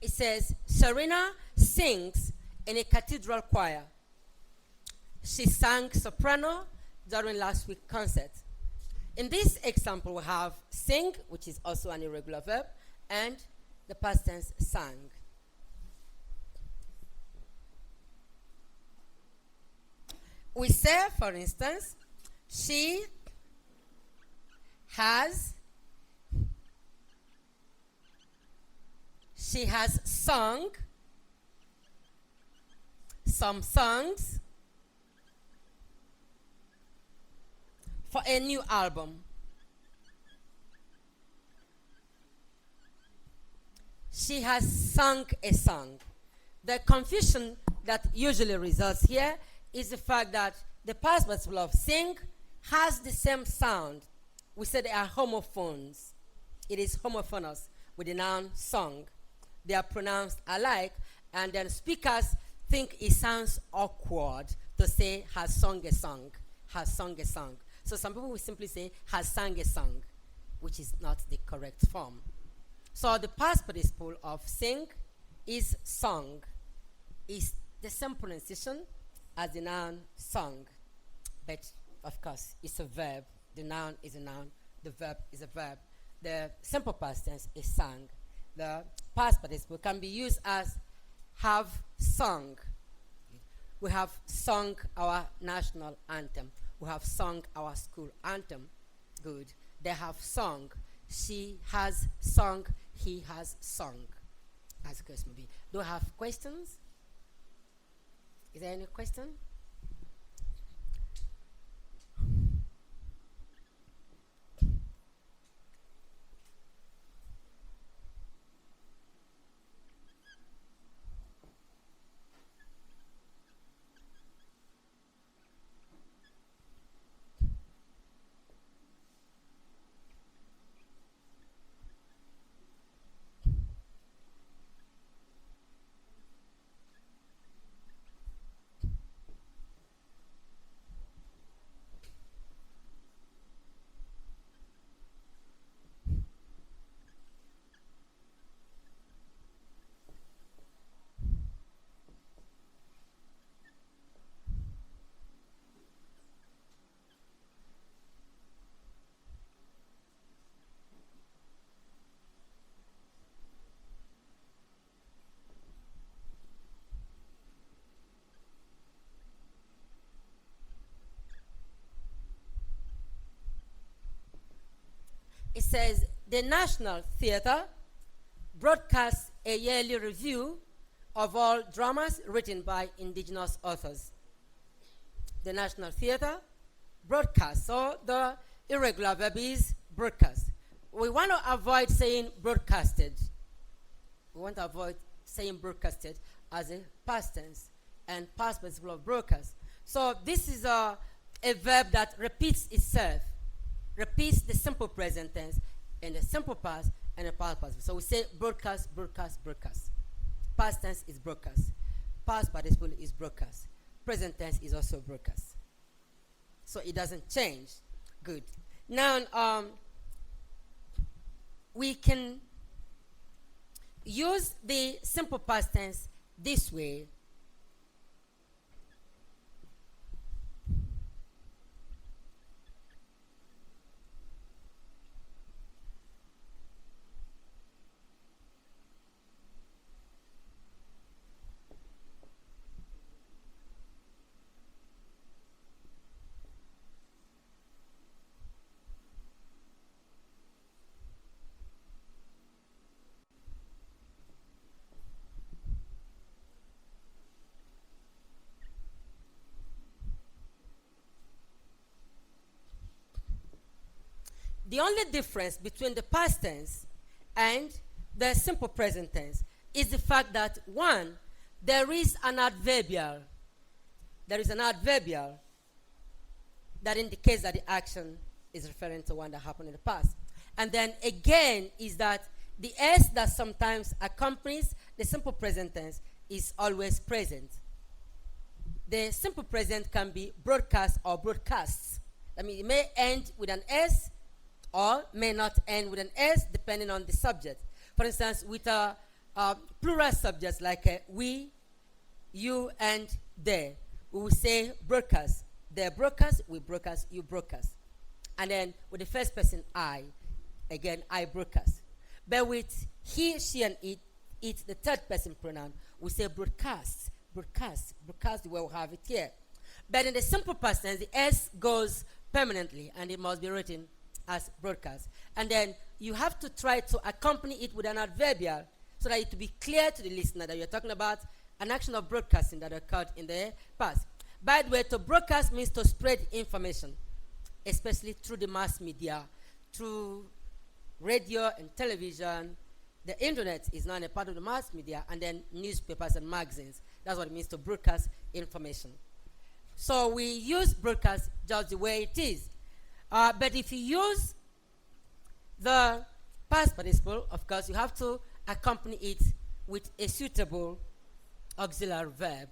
It says, Serena sings in a cathedral choir. She sang soprano during last week's concert. In this example, we have sing, which is also an irregular verb, and the past tense sang. We say, for instance, she has sung some songs for a new album. She has sung a song. The confusion that usually results here is the fact that the past participle of sing has the same sound. We said they are homophones. It is homophonous with the noun song. They are pronounced alike, and then speakers think it sounds awkward to say has sung a song, has sung a song. So some people will simply say has sang a song, which is not the correct form. So the past participle of sing is sung. Is the same pronunciation as the noun sung, but of course it's a verb. The noun is a noun, the verb is a verb. The simple past tense is sang. The past participle can be used as have sung. We have sung our national anthem. We have sung our school anthem. Good. They have sung. She has sung. He has sung. As the case may be. Do you have questions? Is there any question? It says, the National Theatre broadcasts a yearly review of all dramas written by indigenous authors. The National Theatre broadcasts, so the irregular verb is broadcast. We want to avoid saying broadcasted. We want to avoid saying broadcasted as a past tense and past participle of broadcast. So this is a verb that repeats itself. Repeats the simple present tense and the simple past and the past participle. So we say broadcast, broadcast, broadcast. Past tense is broadcast. Past participle is broadcast. Present tense is also broadcast. so it doesn't change. Good. Now, we can use the simple past tense this way. The only difference between the past tense and the simple present tense is the fact that, one, there is an adverbial. There is an adverbial that indicates that the action is referring to one that happened in the past. And then again is that the S that sometimes accompanies the simple present tense is always present. The simple present can be broadcast or broadcasts. I mean, it may end with an S or may not end with an S depending on the subject. For instance, with plural subjects like we, you, and they, we will say broadcast. They broadcast, we broadcast, you broadcast. And then with the first person, I, again, I broadcast. But with he, she, and it, the third person pronoun, we say broadcast, broadcast, broadcast the way we have it here. But in the simple past tense, the S goes permanently, and it must be written as broadcast. And then you have to try to accompany it with an adverbial so that it will be clear to the listener that you're talking about an action of broadcasting that occurred in the past. By the way, to broadcast means to spread information, especially through the mass media, through radio and television. The internet is now a part of the mass media, and then newspapers and magazines. That's what it means to broadcast information. So we use broadcast just the way it is. But if you use the past participle, of course, you have to accompany it with a suitable auxiliary verb.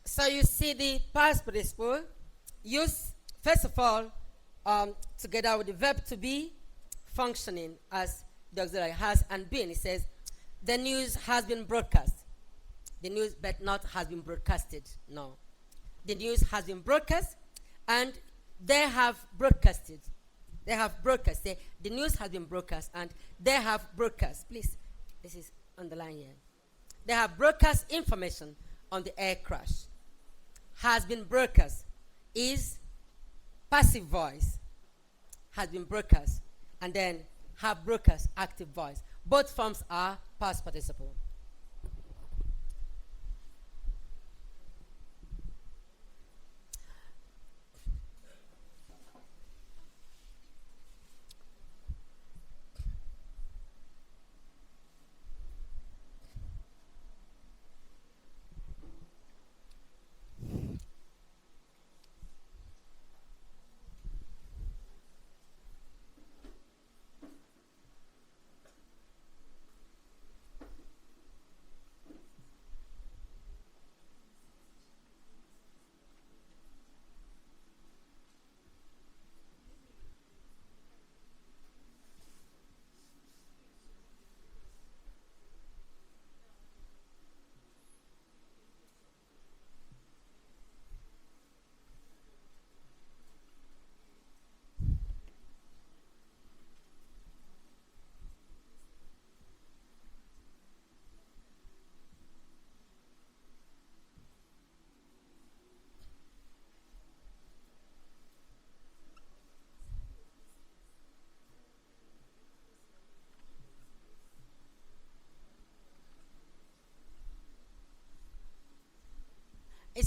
So you see the past participle used, first of all, together with the verb to be, functioning as the auxiliary has and been. It says, the news has been broadcast. The news, but not has been broadcasted. No. The news has been broadcast, and they have broadcasted. They have broadcast. The news has been broadcast, and they have broadcast. Please, this is on the line here. They have broadcast information on the air crash. Has been broadcast is passive voice. Has been broadcast. And then have broadcast active voice. Both forms are past participle.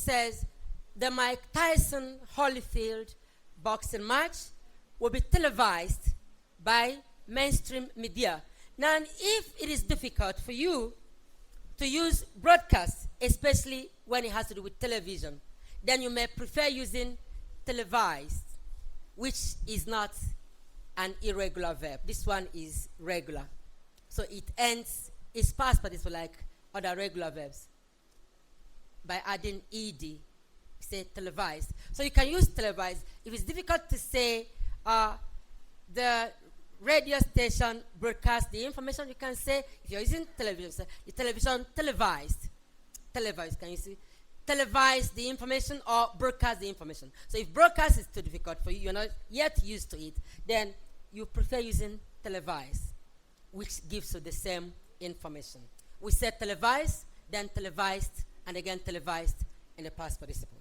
says, the Mike Tyson Holyfield boxing match will be televised by mainstream media. Now, if it is difficult for you to use broadcast, especially when it has to do with television, then you may prefer using televised, which is not an irregular verb. This one is regular. So it ends, it's past participle like other regular verbs by adding ed. Say televised. So you can use televised. If it's difficult to say the radio station broadcast the information, you can say, if you're using television, say, the television televised. Televised, can you see? Televise the information or broadcast the information. So if broadcast is too difficult for you, you're not yet used to it, then you prefer using televised, which gives you the same information. We said televised, then televised, and again televised in the past participle.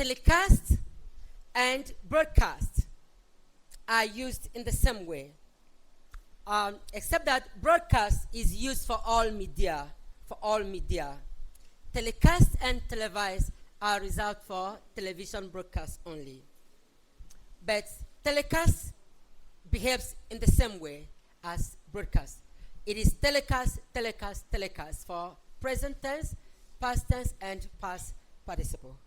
Telecast and broadcast are used in the same way, except that broadcast is used for all media. For all media, telecast and televised are reserved for television broadcast only. But telecast behaves in the same way as broadcast. It is telecast, telecast, telecast for present tense, past tense, and past participle.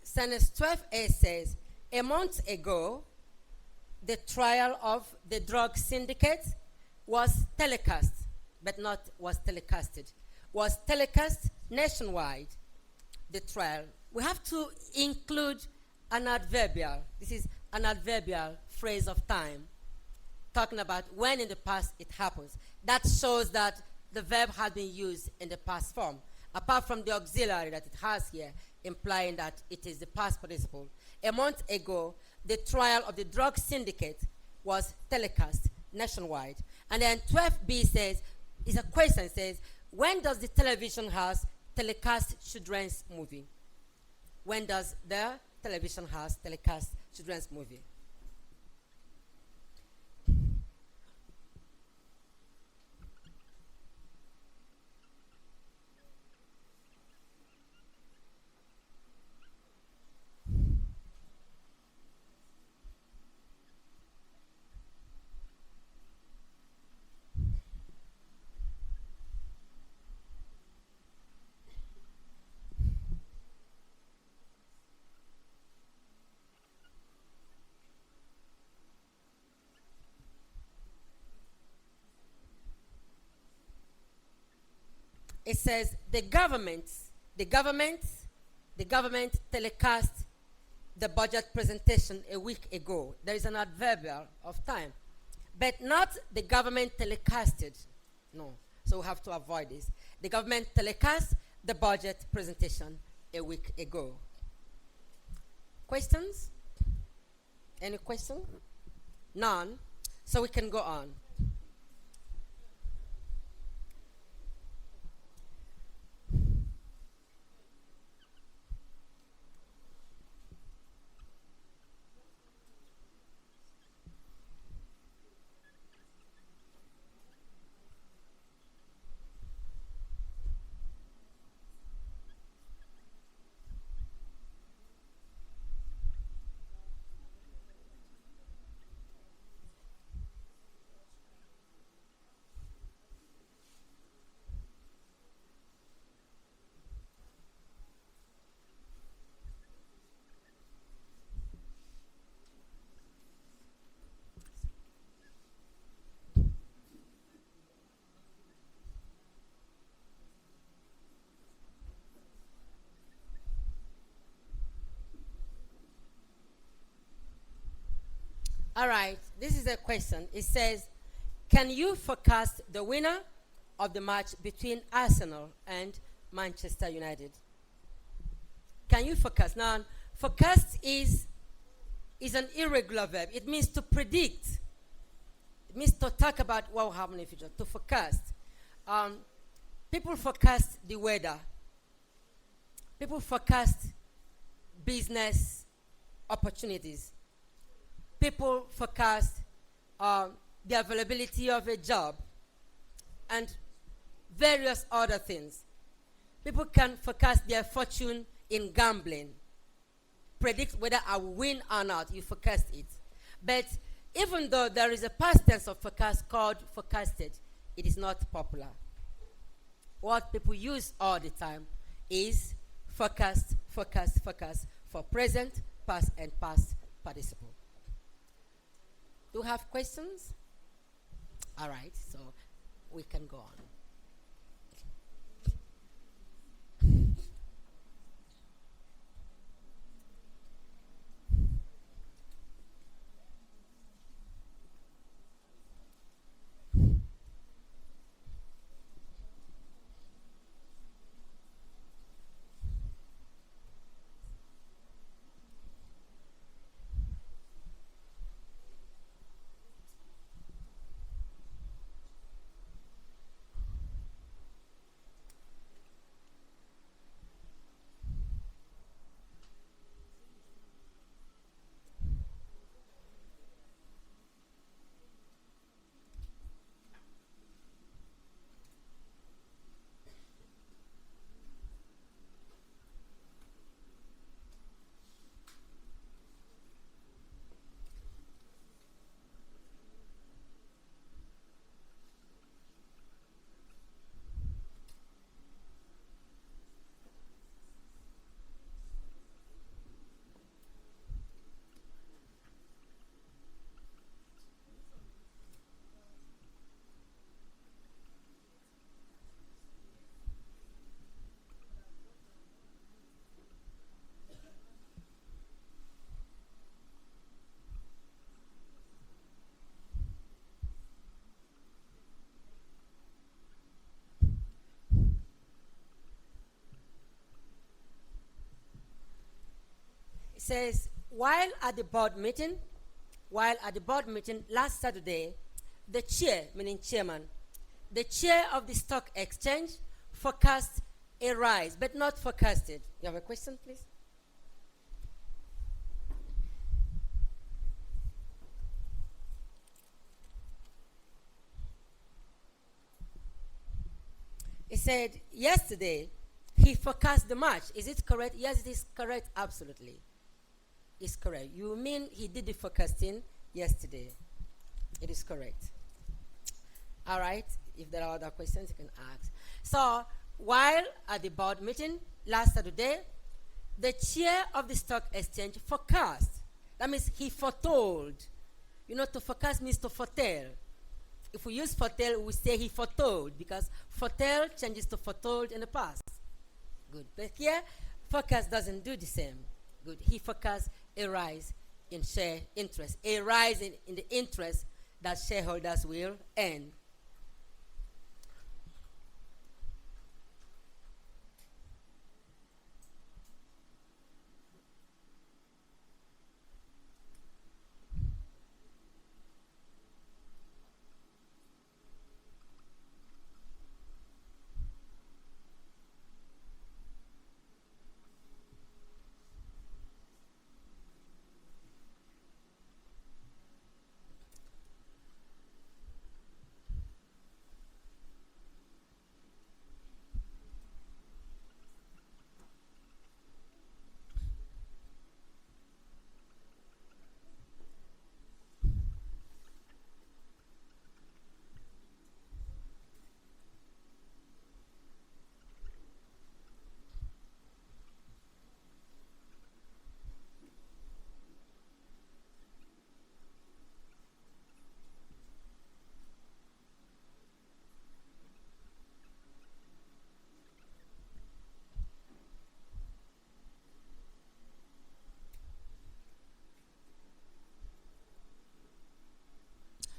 Sentence 12a says, a month ago, the trial of the drug syndicate was telecast, but not was telecasted, was telecast nationwide, the trial. We have to include an adverbial. This is an adverbial phrase of time, talking about when in the past it happens. That shows that the verb has been used in the past form, apart from the auxiliary that it has here, implying that it is the past participle. A month ago, the trial of the drug syndicate was telecast nationwide. And then 12b says, is a question, says, when does the television house telecast children's movie? When does the television house telecast children's movie? It says the government, the government telecast the budget presentation a week ago. There is an adverbial of time. But not the government telecasted. No. So we have to avoid this. The government telecast the budget presentation a week ago. Questions? Any question? None. So we can go on. All right, this is a question. It says, can you forecast the winner of the match between Arsenal and Manchester United? Can you forecast? Now, forecast is an irregular verb. It means to predict. It means to talk about what will happen in the future, to forecast. People forecast the weather. People forecast business opportunities. People forecast the availability of a job and various other things. People can forecast their fortune in gambling, predict whether I will win or not. You forecast it. But even though there is a past tense of forecast called forecasted, it is not popular. What people use all the time is forecast, forecast, forecast for present, past, and past participle. Do you have questions? All right, so we can go on. Says, while at the board meeting last Saturday, the chair, meaning chairman, the chair of the stock exchange forecast a rise, but not forecasted. You have a question, please? He said, yesterday, he forecast the match. Is it correct? Yes, it is correct, absolutely. Is correct. You mean he did the forecasting yesterday? It is correct. All right. If there are other questions, you can ask. So, while at the board meeting last Saturday, the chair of the stock exchange forecast. That means he foretold. You know, to forecast means to foretell. If we use foretell, we say he foretold, because foretell changes to foretold in the past. Good. But here, forecast doesn't do the same. Good. He forecast a rise in share interest, a rise in the interest that shareholders will earn.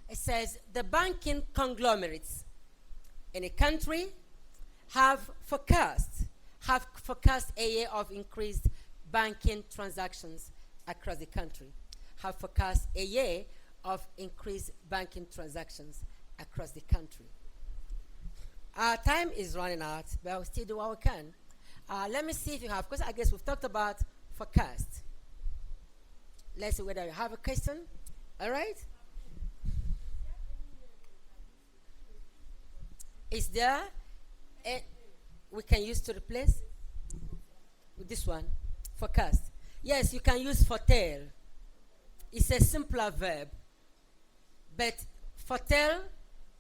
It says the banking conglomerates in a country have forecast a year of increased banking transactions across the country. Have forecast a year of increased banking transactions across the country. Our time is running out, but we'll still do what we can. Let me see if you have, because I guess we've talked about forecast. Let's see whether you have a question. All right? Is there a we can use to replace with this one? Forecast. Yes, you can use foretell. It's a simpler verb. But foretell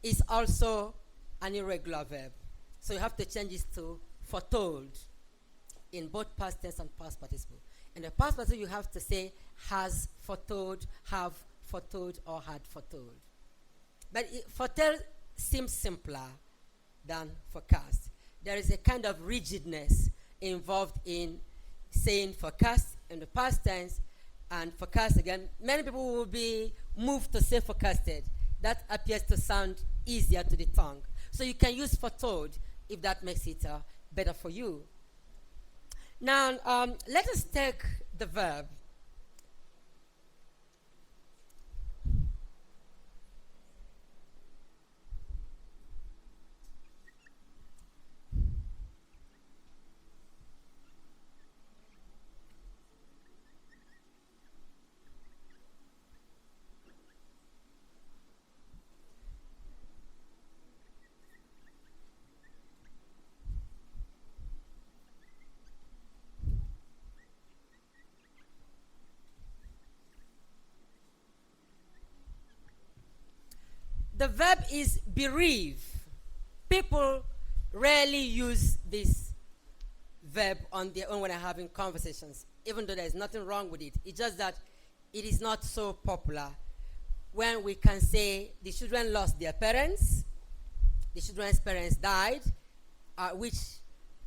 is also an irregular verb. So you have to change it to foretold in both past tense and past participle. In the past participle, you have to say has foretold, have foretold, or had foretold. But foretell seems simpler than forecast. There is a kind of rigidness involved in saying forecast in the past tense and forecast again. Many people will be moved to say forecasted. That appears to sound easier to the tongue. So you can use foretold if that makes it better for you. Now, let us take the verb. The verb is bereave. People rarely use this verb on their own when they're having conversations, even though there's nothing wrong with it. It's just that it is not so popular. When we can say the children lost their parents, the children's parents died, which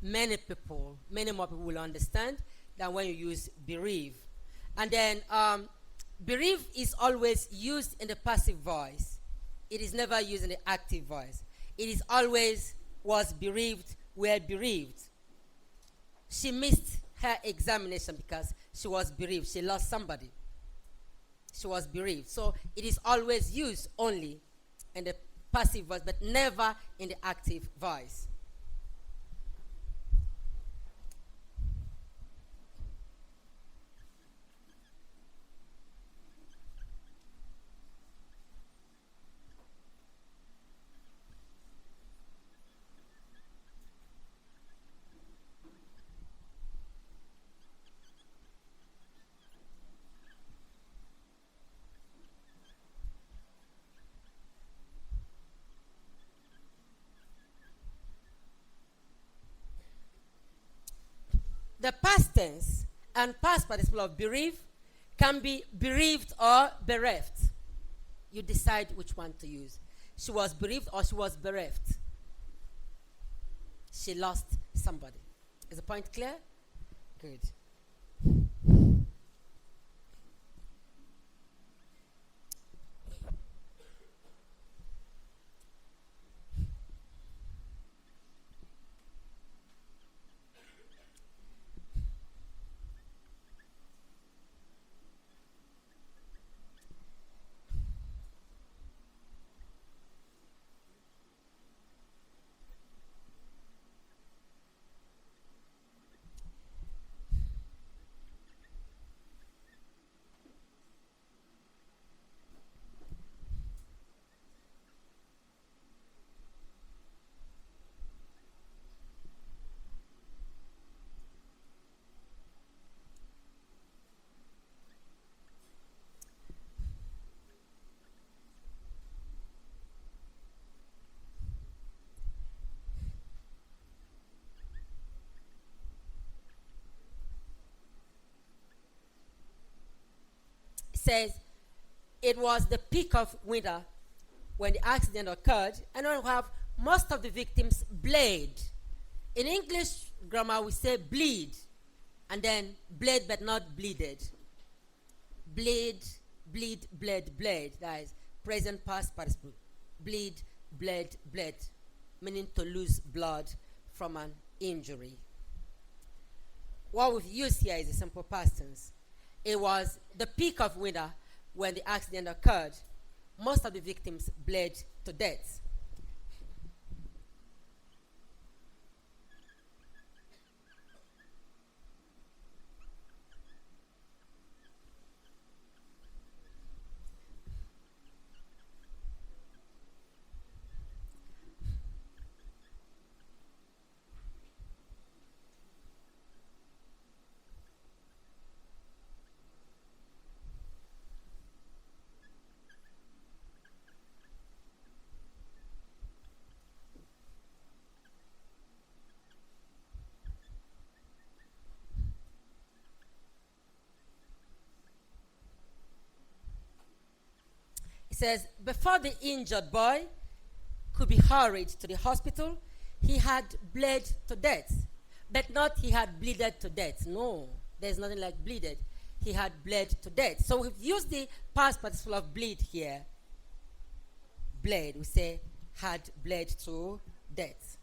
many more people will understand than when you use bereave. And then bereave is always used in the passive voice. It is never used in the active voice. It is always was bereaved, were bereaved. She missed her examination because she was bereaved. She lost somebody. She was bereaved. So it is always used only in the passive voice, but never in the active voice. The past tense and past participle of bereave can be bereaved or bereft. You decide which one to use. She was bereaved or she was bereft. She lost somebody. Is the point clear? Good. It says it was the peak of winter when the accident occurred, and we have most of the victims bled. In English grammar, we say bleed, and then bled but not bleeded. Bleed, bleed, bled, bled. That is present past participle. Bleed, bled, bled, meaning to lose blood from an injury. What we've used here is a simple past tense. It was the peak of winter when the accident occurred. Most of the victims bled to death. It says, before the injured boy could be hurried to the hospital, he had bled to death. But not he had bleeded to death. No, there's nothing like bleeded. He had bled to death. So we've used the past participle of bleed here. Bled, we say had bled to death.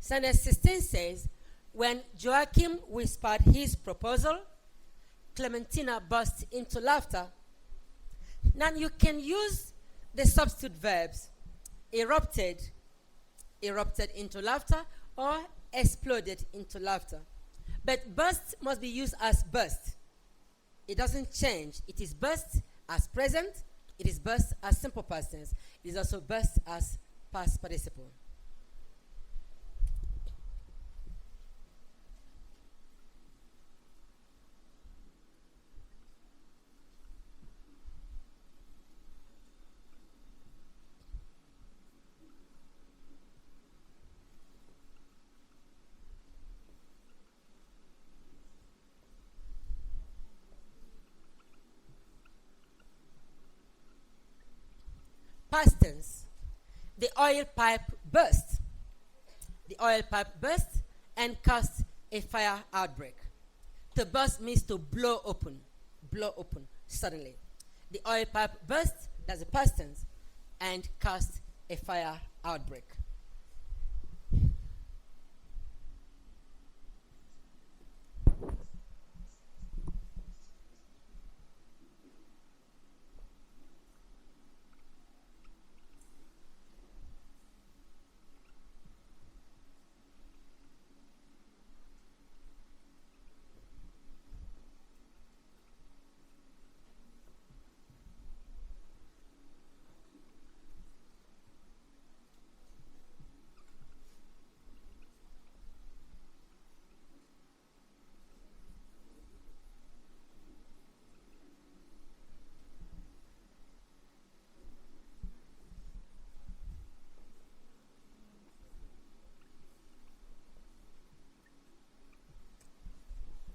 Sentence 16 says, when Joachim whispered his proposal, Clementina burst into laughter. Now you can use the substitute verbs erupted into laughter, or exploded into laughter. But burst must be used as burst. It doesn't change. It is burst as present. It is burst as simple past tense. It is also burst as past participle. Past tense. The oil pipe burst. The oil pipe burst and caused a fire outbreak. To burst means to blow open suddenly. The oil pipe burst, that's the past tense, and caused a fire outbreak.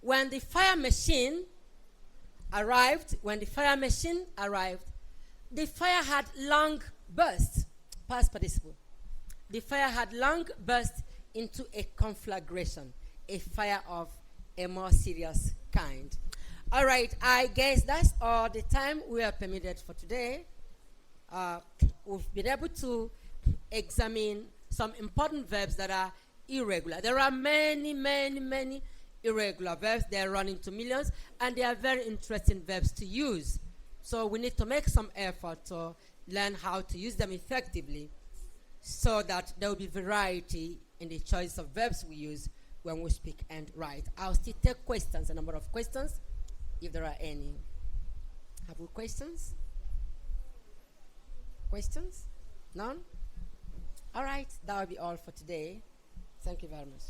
When the fire machine arrived, the fire had long burst, past participle. The fire had long burst into a conflagration, a fire of a more serious kind. All right, I guess that's all the time we are permitted for today. We've been able to examine some important verbs that are irregular. There are many irregular verbs. They run into millions, and they are very interesting verbs to use. So we need to make some effort to learn how to use them effectively so that there will be variety in the choice of verbs we use when we speak and write. I'll still take questions, a number of questions, if there are any. Have we questions? Questions? None? All right, that will be all for today. Thank you very much.